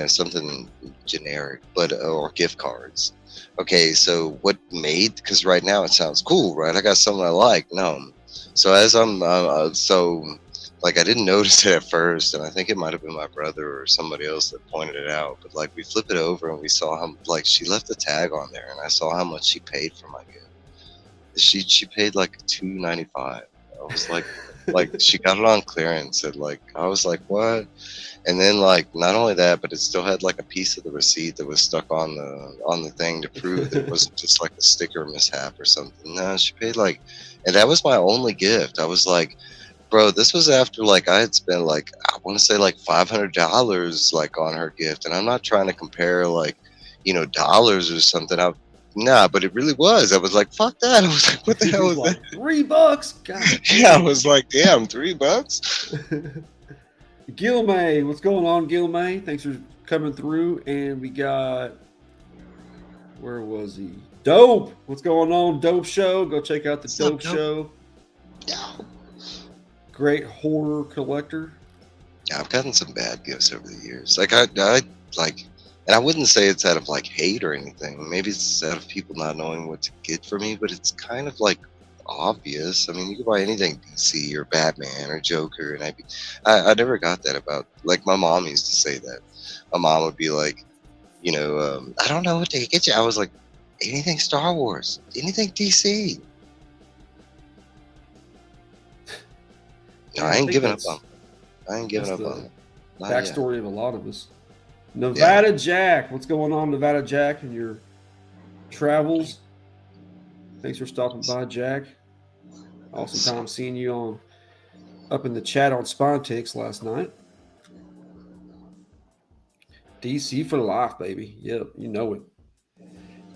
Something generic, but or gift cards. Okay, so what made, because right now it sounds cool, right? I got something I like. No, so as I'm like I didn't notice it at first, and I think it might have been my brother or somebody else that pointed it out. But like we flip it over and we saw how like she left a tag on there, and I saw how much she paid for my gift. She paid like $2.95. I was like she got it on clearance, and like I was like, what? And then like not only that, but it still had like a piece of the receipt that was stuck on the thing to prove that it wasn't just like a sticker mishap or something. No, she paid like, and that was my only gift. I was like, bro, this was after like I had spent like I want to say like $500 like on her gift, and I'm not trying to compare like dollars or something. Nah, but it really was. I was like, fuck that. I was like, what the hell is like that? $3. God. Yeah, I was like, damn, $3. Gilmay, what's going on, Gilmay? Thanks for coming through. And we got, where was he? Dope. What's going on, Dope Show? Go check out the What's up, Dope Dope? Show. Yeah. Great horror collector. Yeah, I've gotten some bad gifts over the years. Like I like, and I wouldn't say it's out of like hate or anything. Maybe it's out of people not knowing what to get for me. But it's kind of like obvious. I mean, you can buy anything DC or Batman or Joker, and I never got that about. Like my mom used to say that. My mom would be like, I don't know what to get you. I was like, anything Star Wars, anything DC. No, I ain't giving up on. I ain't giving up on it. Backstory of a lot of us. Nevada Jack, what's going on, Nevada Jack, and your travels? Thanks for stopping by, Jack. Awesome time seeing you up in the chat on Spontics last night. DC for life, baby. Yep, you know it.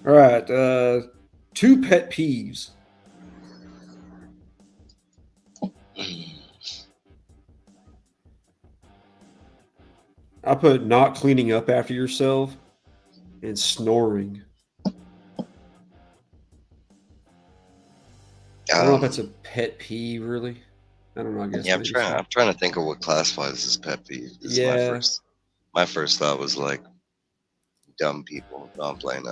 All right, 2 pet peeves. I put not cleaning up after yourself and snoring. I don't know if that's a pet peeve, really. I don't know. I guess. Yeah, I'm trying to think of what classifies as pet peeve. Yeah. My first thought was like dumb people. No, I'm playing.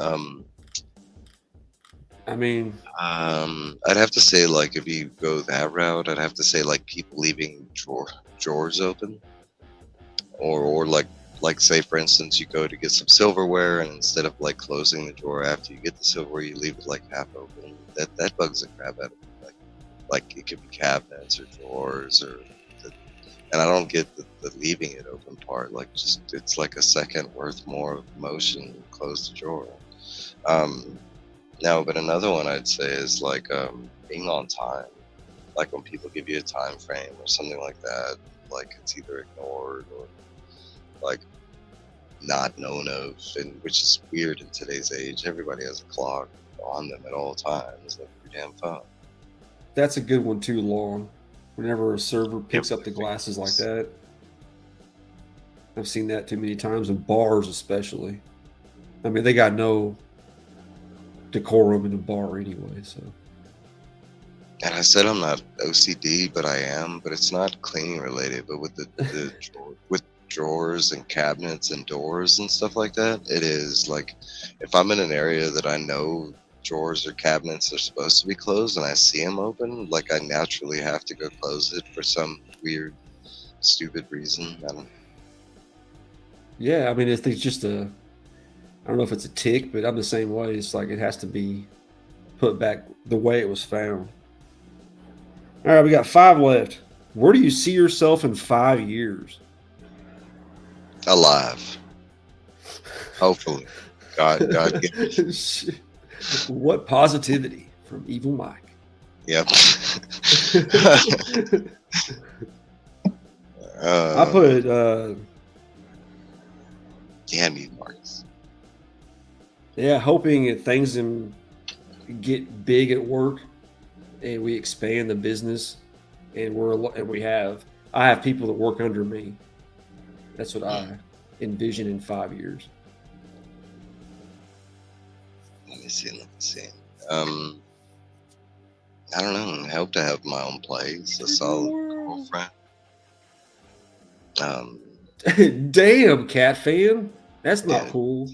I mean, I'd have to say like if you go that route, I'd have to say like people leaving drawers open, or like say for instance you go to get some silverware and instead of like closing the drawer after you get the silverware, you leave it like half open. That bugs the crap out of me. Like it could be cabinets or drawers and I don't get the leaving it open part. Like just it's like a second worth more of motion to close the drawer. No, but another one I'd say is like being on time. Like when people give you a time frame or something like that, like it's either ignored or like not known of, and which is weird in today's age. Everybody has a clock on them at all times, like your damn phone. That's a good one too, Long. Whenever a server picks up the glasses like that. I've seen that too many times in bars especially. I mean, they got no decorum in a bar anyway, so. And I said I'm not OCD, but I am. But it's not cleaning related. But with the with drawers and cabinets and doors and stuff like that, it is like if I'm in an area that I know drawers or cabinets are supposed to be closed and I see them open, like I naturally have to go close it for some weird, stupid reason. I don't. Yeah, I mean, it's just I don't know if it's a tick, but I'm the same way. It's like it has to be put back the way it was found. All right, we got 5 left. Where do you see yourself in 5 years? Alive. Hopefully. God. What positivity from Evil Mike. Yep. I put damn you, Marcus. Yeah, hoping that things get big at work and we expand the business, and I have people that work under me. That's what I envision in 5 years. Let me see. Let me see. Um, I don't know. I hope to have my own place, a solid girlfriend. Um, Damn, cat fan. That's not yeah. cool,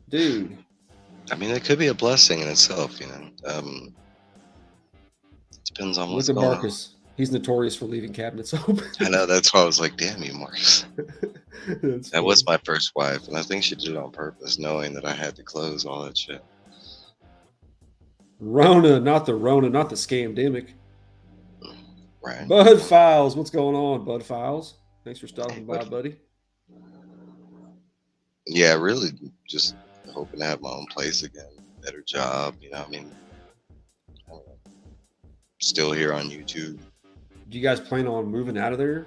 dude. I mean, it could be a blessing in itself, you know. Depends on Look what's at going on. Marcus. He's notorious for leaving cabinets open. I know, that's why I was like, damn you, Marcus. That's That funny. was my first wife, and I think she did it on purpose, knowing that I had to close all that shit. Rona, not the scamdemic. Right. Bud Files, what's going on, Bud Files? Thanks for Hey, stopping by, but buddy. yeah, really just hoping to have my own place again, better job, you know. I mean, I don't know, still here on YouTube. Do you guys plan on moving out of there?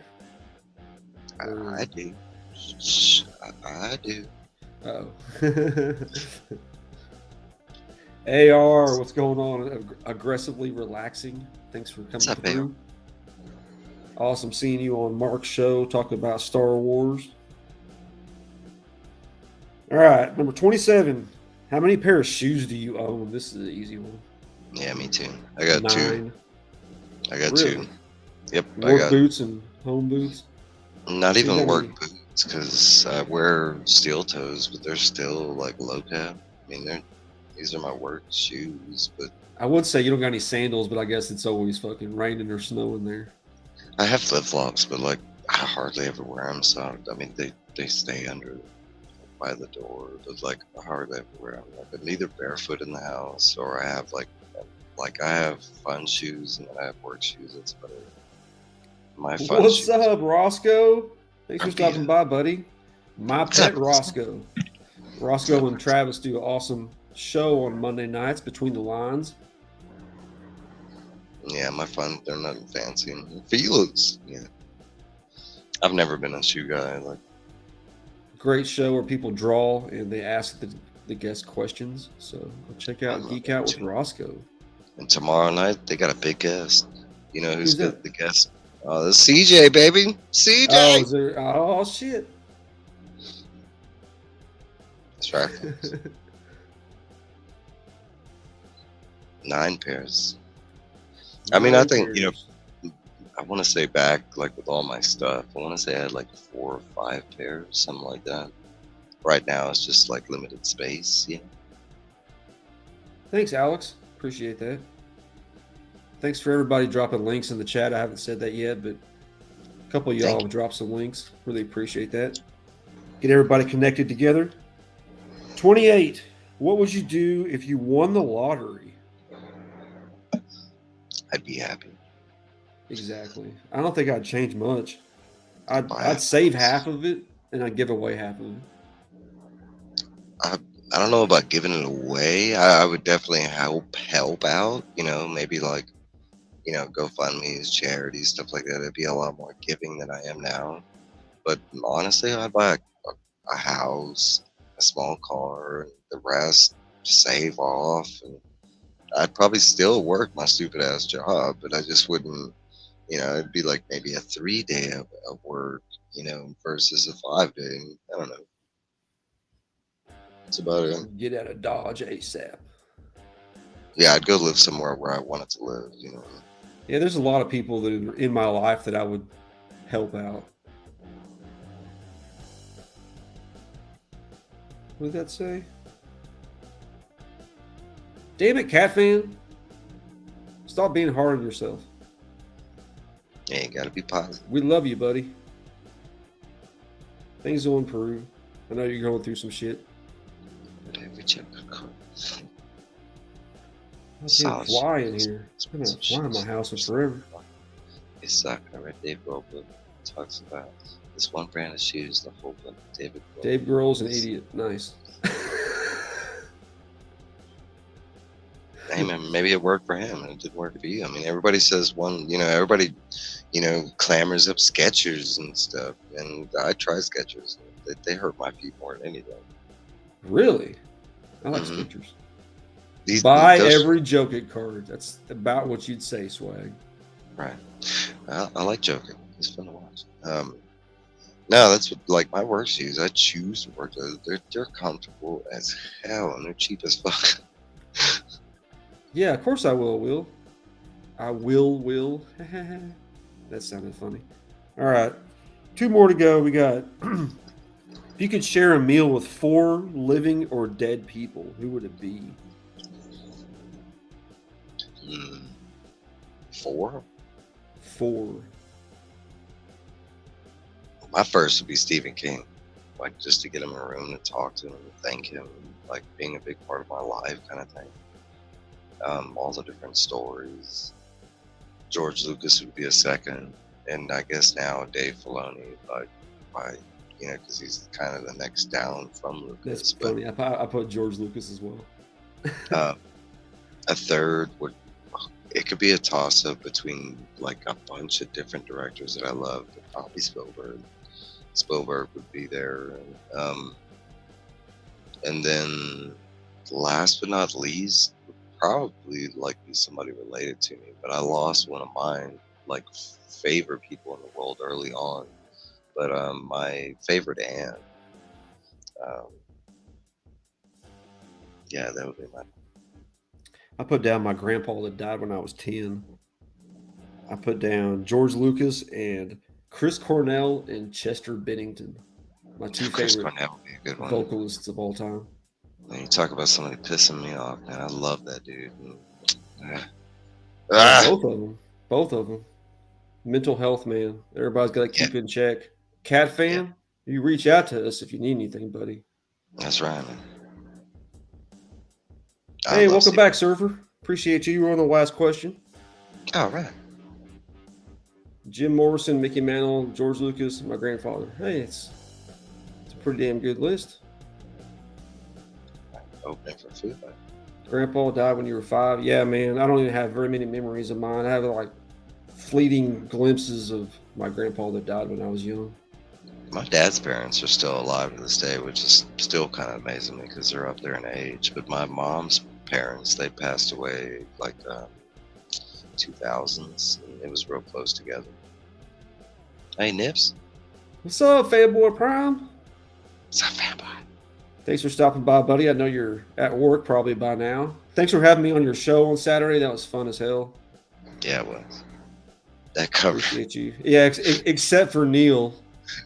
I do. I do. Oh. AR, what's going on? Aggressively relaxing. Thanks for coming What's up, through. Awesome seeing you on Mark's show talking about Star Wars. All right, number 27. How many pair of shoes do you own? This is an easy one. Yeah, me too. I got 9. 2. I got Really? 2. Yep, I Work got boots and home boots? not You got even work any- boots because I wear steel toes, but they're still like low cap. I mean, these are my work shoes, but I would say you don't got any sandals, but I guess it's always fucking raining or snowing there. I have flip flops. But like, I hardly ever wear them. So I mean, they stay under by the door, but like I hardly ever wear them. Like, I'm either barefoot in the house or I have like I have fun shoes and then I have work shoes. That's about it. My fun What's shoes. up, Roscoe? Thanks for are stopping beat by, buddy. My What's pet up? Roscoe. Roscoe and Travis do an awesome show on Monday nights, Between the Lines. Yeah, my fun. They're nothing fancy. Feelers. Yeah, I've never been a shoe guy. Like, Great show where people draw and they ask the guest questions. So go check I out love Geek that Out with too. Roscoe. And tomorrow night they got a big guest. You know who's Who's good? that? The guest. Oh, the CJ baby. CJ. Oh, is there? Oh, shit. That's right. Folks. 9 pairs. I mean, I think, you know, I want to say back, like with all my stuff, I want to say I had like 4 or 5 pairs, something like that. Right now, it's just like limited space. Yeah. Thanks, Alex. Appreciate that. Thanks for everybody dropping links in the chat. I haven't said that yet, but a couple of y'all have dropped some links. Really appreciate that. Get everybody connected together. 28. What would you do if you won the lottery? I'd be happy. Exactly. I don't think I'd change much. I'd Buy save a half of it and I'd give away half of it. I don't know about giving it away. I would definitely help out. You know, maybe like, you know, GoFundMe's, charities, stuff like that. It'd be a lot more giving than I am now. But honestly, I'd buy a house, a small car, and the rest save off. And I'd probably still work my stupid ass job, but I just wouldn't. You know, it'd be like maybe a 3-day of work, you know, versus a 5-day. I don't know. That's about it. Get out of Dodge ASAP. Yeah, I'd go live somewhere where I wanted to live, you know. Yeah, there's a lot of people that are in my life that I would help out. What did that say? Damn it, Cat Fan. Stop being hard on yourself. Yeah, you gotta be positive. We love you, buddy. Things will improve. I know you're going through some shit. Every check I'll fly in here. It's been a fly in my house for forever. It sucked. I read Dave Grohl book. Talks about this one brand of shoes, the whole book. David Grohl. Dave Grohl's an idiot. Nice. Hey man, maybe it worked for him and it didn't work for you. I mean, everybody says one, you know, everybody, you know, clamors up Skechers and stuff. And I tried Skechers. They hurt my feet more than anything. Really? I like Mhm. stickers. These Buy those every Joke It card. That's about what you'd say, Swag. right. I like joking. It's fun to watch. No, that's what like my work shoes. I choose to work those. They're comfortable as hell and they're cheap as fuck. Yeah, of course I will, Will. I will. That sounded funny. All right. 2 more to go. We got if you could share a meal with 4 living or dead people, who would it be? Mm, 4. 4. My first would be Stephen King. Like just to get him in a room and talk to him and thank him, like being a big part of my life, kind of thing. All the different stories. George Lucas would be a second, and I guess now Dave Filoni, but by because he's kind of the next down from That's Lucas. funny. I put George Lucas as well. But a third would it could be a toss up between like a bunch of different directors that I love, but probably Spielberg. Spielberg would be there, and then last but not least, would probably like be somebody related to me. But I lost one of mine, like favorite people in the world early on. But my favorite aunt, um, yeah, that would be my. I put down my grandpa that died when I was 10. I put down George Lucas and Chris Cornell and Chester Bennington, my 2 Chris favorite Cornell would be a good one. vocalists of all time. When you talk about somebody pissing me off, man, I love that dude. Yeah, Ah, both of them. Both of them. Mental health, man. Everybody's got to yeah, keep in check. Cat yeah, fan, you reach out to us if you need anything, buddy. that's right, man. I Hey, love welcome Steve. back, Surfer. Appreciate you. You were on the last question. Oh, right. Jim Morrison, Mickey Mantle, George Lucas, my grandfather. Hey, it's a pretty damn good list. Opening for food. Grandpa died when you were 5. Yeah, man. I don't even have very many memories of mine. I have like fleeting glimpses of my grandpa that died when I was young. My dad's parents are still alive to this day, which is still kind of amazing me because they're up there in age. But my mom's parents, they passed away like 2000s, and it was real close together. Hey, Nips. What's up, Fanboy Prime? What's up, fanboy? Thanks for stopping by, buddy. I know you're at work probably by now. Thanks for having me on your show on Saturday. That was fun as hell. Yeah, it was. That cover. Appreciate you. Yeah, except for Neil,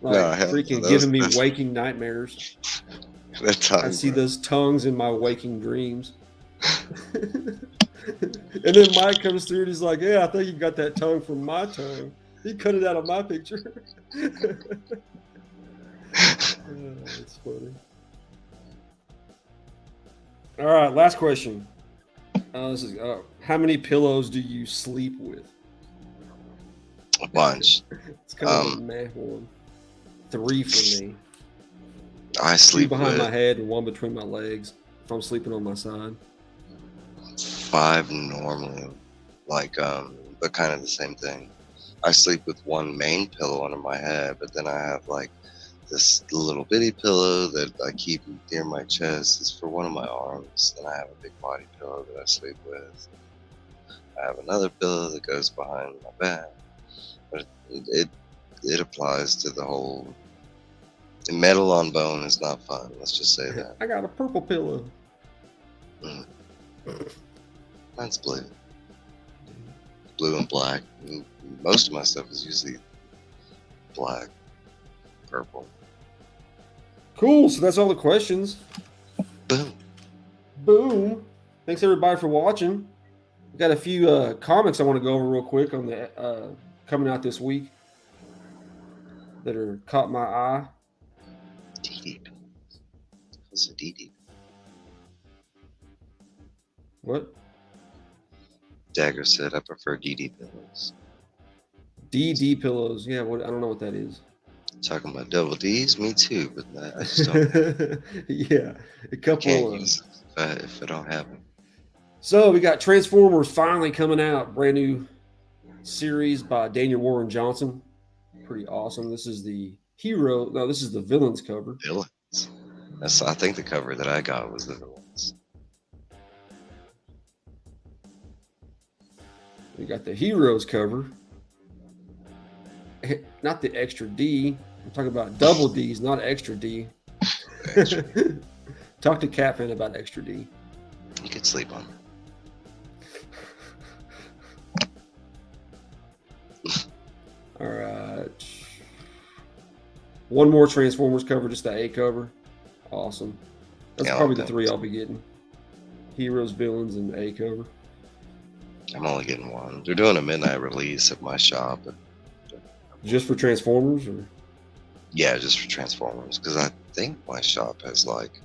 like No, hell no, freaking that giving me that's- waking nightmares. that time. I see bro. those tongues in my waking dreams. And then Mike comes through and he's like, "Yeah, I think you got that tongue from my tongue. He cut it out of my picture." That's funny. All right, last question. This is how many pillows do you sleep with? A bunch. It's kind of a meh one. 3 for me. I 2 sleep behind with my head and 1 between my legs if I'm sleeping on my side. 5 normally, like but kind of the same thing. I sleep with 1 main pillow under my head, but then I have like this little bitty pillow that I keep near my chest. It's for one of my arms. Then I have a big body pillow that I sleep with. I have another pillow that goes behind my back, but it applies to the whole. Metal on bone is not fun. Let's just say that. I got a purple pillow. Mine's blue and black. Most of my stuff is usually black, purple. Cool. So that's all the questions. Boom. Boom. Thanks everybody for watching. We got a few comics I want to go over real quick on the coming out this week that are caught my eye. DD. What's a DD? What? Dagger said I prefer DD pillows. DD pillows. Yeah. What? I don't know what that is. Talking about double D's, me too, but I just don't. Yeah, a couple. Can't use it if I don't have them. So we got Transformers finally coming out, brand new series by Daniel Warren Johnson. Pretty awesome. This is the hero. No, this is the villains cover. Villains. I think the cover that I got was the villains. We got the Heroes cover. Not the extra D. I'm talking about double D's, not extra D. Extra. Talk to Catfin about extra D. You could sleep on. All right. One more Transformers cover, just the A cover. Awesome. That's probably the three I'll be getting. Heroes, Villains, and A cover. I'm only getting one. They're doing a midnight release at my shop. Just for Transformers? Or? Yeah, just for Transformers. Because I think my shop has like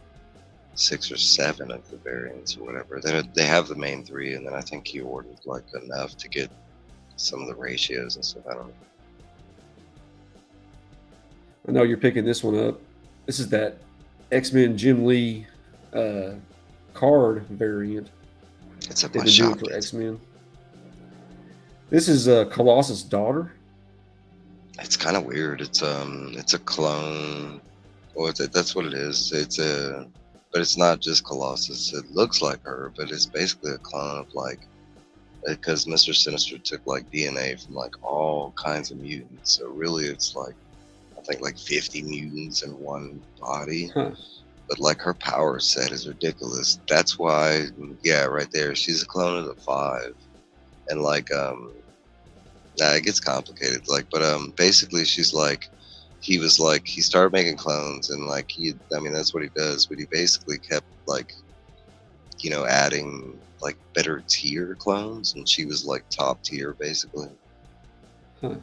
6 or 7 of the variants or whatever. They have the main 3, and then I think he ordered like enough to get some of the ratios and stuff. I don't know. I know you're picking this one up. This is that X-Men Jim Lee card variant. It's at my shop for X-Men. This is Colossus' daughter. It's kind of weird. It's a clone. Well, that's what it is. But it's not just Colossus. It looks like her, but it's basically a clone of like, because Mr. Sinister took like DNA from like all kinds of mutants. So really, it's like I think like 50 mutants in one body. Huh. But like her power set is ridiculous. That's why, yeah, right there, she's a clone of the 5, and like it gets complicated. Like, but basically, she's like, he started making clones, and like that's what he does. But he basically kept like, adding like better tier clones, and she was like top tier basically. Huh.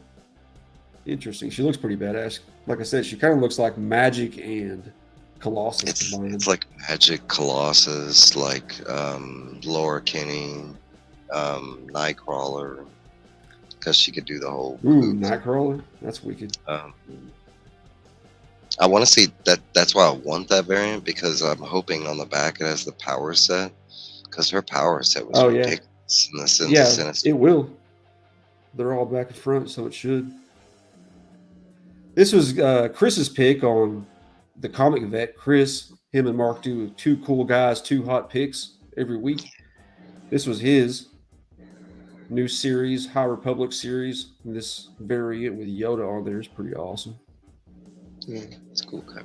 Interesting. She looks pretty badass. Like I said, she kind of looks like Magic and Colossus. It's like Magic, Colossus, like Laura Kinney, Nightcrawler, because she could do the whole. Ooh, Nightcrawler. That's wicked. I want to see that. That's why I want that variant, because I'm hoping on the back it has the power set, because her power set was ridiculous in the Sinister. It will. They're all back and front, so it should. This was Chris's pick on the Comic Vet. Chris, him and Mark do 2 cool guys, 2 hot picks every week. This was his new series, High Republic series. And this variant with Yoda on there is pretty awesome. Yeah, it's cool cover.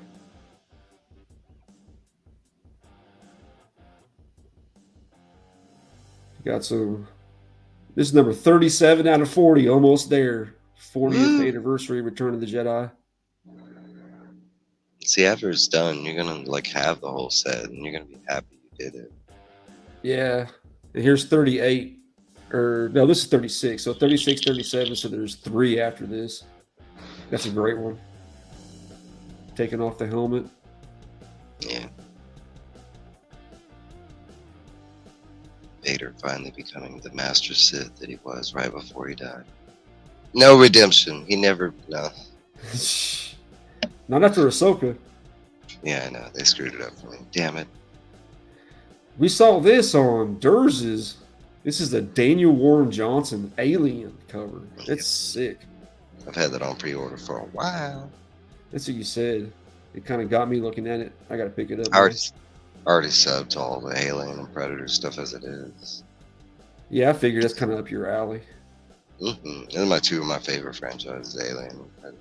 Got some. This is number 37 out of 40, almost there. 40th anniversary Return of the Jedi. See, after it's done, you're gonna like have the whole set, and you're gonna be happy you did it. Yeah, and here's 38, or no, this is 36. So 36, 37. So there's 3 after this. That's a great one. Taking off the helmet. Yeah. Vader finally becoming the Master Sith that he was right before he died. No redemption. He never. No. Not after Ahsoka. Yeah, I know. They screwed it up for me. Damn it. We saw this on Durz's. This is the Daniel Warren Johnson Alien cover. It's sick. I've had that on pre-order for a while. That's what you said. It kind of got me looking at it. I got to pick it up. I already subbed to all the Alien and Predator stuff as it is. Yeah, I figured that's kind of up your alley. Mm-hmm. Those are 2 of my favorite franchises, Alien and Predator.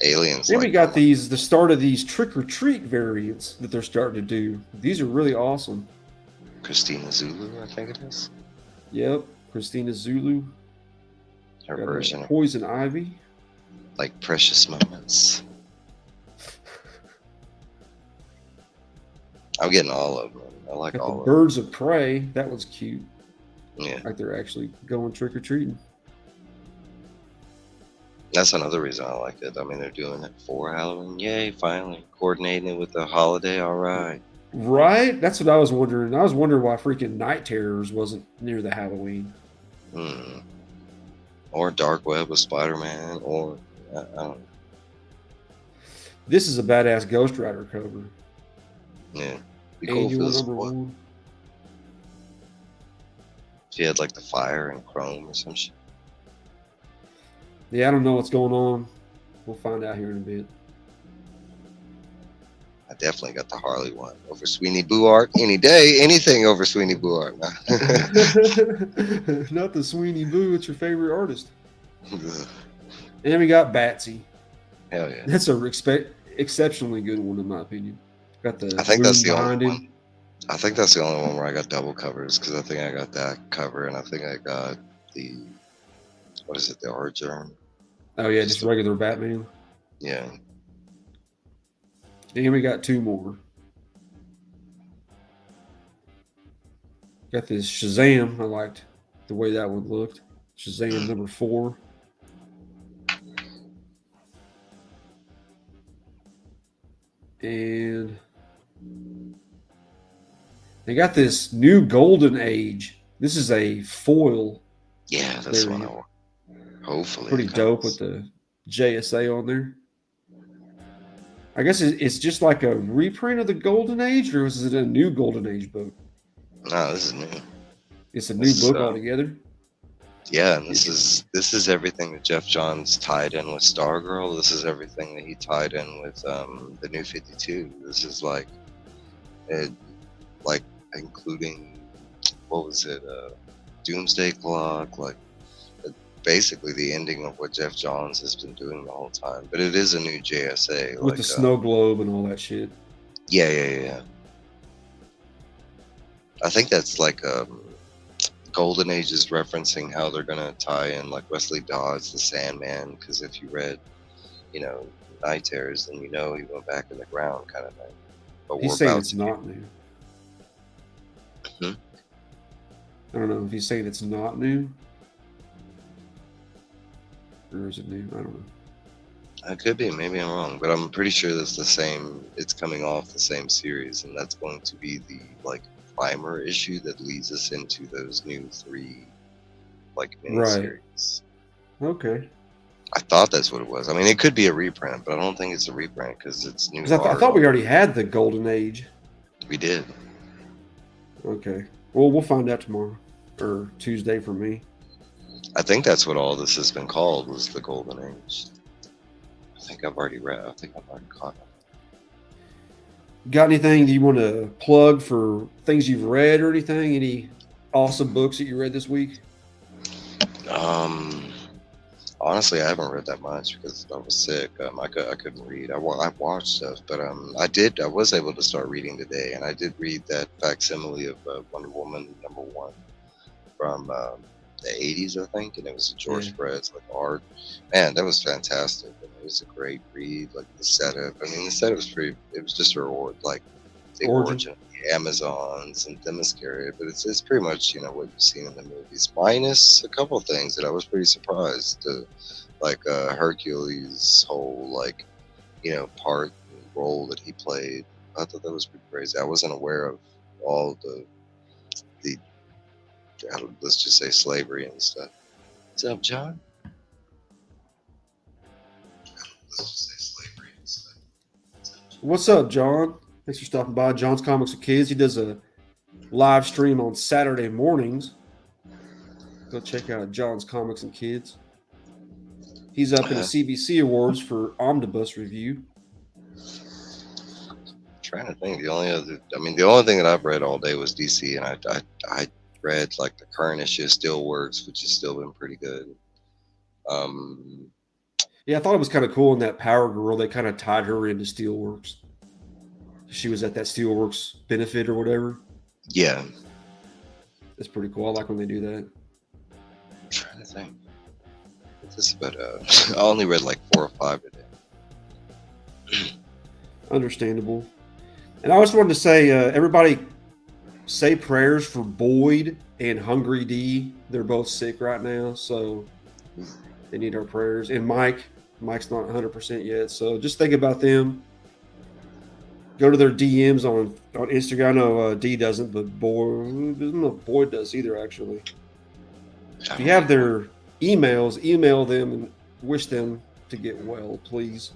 Aliens. Then we got the start of these Trick or Treat variants that they're starting to do. These are really awesome. Christina Zulu, I think it is. Yep, Christina Zulu. Her version. Poison Ivy. Like Precious Moments. I'm getting all of them. I like all of them. Birds of Prey. That one's cute. Yeah. Like they're actually going trick or treating. That's another reason I like it. I mean, they're doing it for Halloween. Yay, finally. Coordinating it with the holiday. All right. Right? That's what I was wondering. I was wondering why freaking Night Terrors wasn't near the Halloween. Or Dark Web with Spider-Man. Or, I don't know. This is a badass Ghost Rider cover. Yeah. Be cool for this one. She had like the fire and chrome or some shit. Yeah, I don't know what's going on. We'll find out here in a bit. I definitely got the Harley one over Sweeney Boo art any day. Anything over Sweeney Boo art. Not the Sweeney Boo. It's your favorite artist. And then we got Batsy. Hell yeah. That's a exceptionally good one in my opinion. Got the I think that's moon the only behind him. one. I think that's the only one where I got double covers because I think I got that cover and I think I got the what is it, the art germ? Oh yeah, just regular Batman. Yeah. And we got two more. Got this Shazam. I liked the way that one looked. Shazam number 4. And they got this new Golden Age. This is a foil. Yeah, that's one I want. Hopefully. Pretty dope with the JSA on there. I guess it's just like a reprint of the Golden Age, or is it a new Golden Age book? No, this is new. It's a new book altogether. Yeah, and this is everything that Jeff Johns tied in with Stargirl. This is everything that he tied in with the New 52. This is like including what was it, Doomsday Clock, like basically the ending of what Jeff Johns has been doing the whole time. But it is a new JSA with the snow globe and all that shit. Yeah. I think that's like Golden Age is referencing how they're gonna tie in like Wesley Dodds, the Sandman, because if you read, Night Terrors, then he went back in the ground kind of thing. But he's saying it's not new. I don't know if he's saying it's not new, or is it new? I don't know. It could be. Maybe I'm wrong, but I'm pretty sure that's the same. It's coming off the same series, and that's going to be the primer issue that leads us into those new 3 miniseries. Right. Okay. I thought that's what it was. I mean, it could be a reprint, but I don't think it's a reprint because it's new. I thought we already had the Golden Age. We did. Okay. Well, we'll find out tomorrow or Tuesday for me. I think that's what all this has been called, was the Golden Age. I think I've already caught it. Got anything you want to plug for things you've read or anything? Any awesome books that you read this week? Honestly, I haven't read that much because I was sick. I couldn't read. I watched stuff, but I was able to start reading today, and I did read that facsimile of Wonder Woman #1 from the 80s, I think, and it was a George Perez art. Man, that was fantastic. It was a great read. The setup. I mean, the setup was pretty. It was just the origin of the Amazons and Themyscira, but it's pretty much what you've seen in the movies, minus a couple of things that I was pretty surprised. Hercules' whole part and role that he played. I thought that was pretty crazy. I wasn't aware of all the let's just say slavery and stuff. What's up, John? What's up, John? Thanks for stopping by. John's Comics for Kids. He does a live stream on Saturday mornings. Go check out John's Comics and Kids. He's up in the CBC Awards for Omnibus Review. Trying to think. The only thing that I've read all day was DC, and I read the current issue of Steelworks, which has still been pretty good. Yeah, I thought it was kind of cool in that Power Girl. They kind of tied her into Steelworks. She was at that Steelworks benefit or whatever. Yeah. That's pretty cool. I like when they do that. I'm trying to think. But I only read 4 or 5 today. Understandable. And I just wanted to say, everybody say prayers for Boyd and Hungry D. They're both sick right now, so they need our prayers. And Mike's not 100% yet, so just think about them. Go to their DMs on Instagram. I know D doesn't, but Boyd, I don't know if Boyd does either, actually. If you have their emails, email them and wish them to get well, please.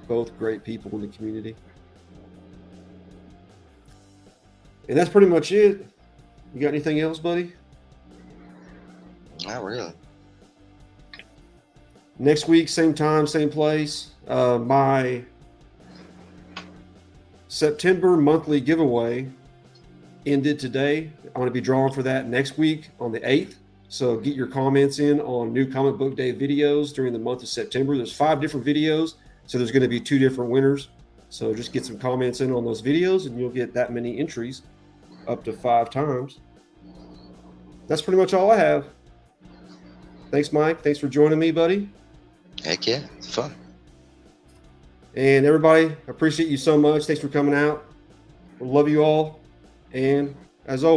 Both great people in the community. And that's pretty much it. You got anything else, buddy? Not really. Next week, same time, same place. My September monthly giveaway ended today. I'm going to be drawing for that next week on the 8th. So get your comments in on new comic book day videos during the month of September. There's 5 different videos, so there's going to be 2 different winners. So just get some comments in on those videos and you'll get that many entries up to 5 times. That's pretty much all I have. Thanks, Mike. Thanks for joining me, buddy. Heck yeah, it's fun. And everybody, I appreciate you so much. Thanks for coming out. I love you all. And as always,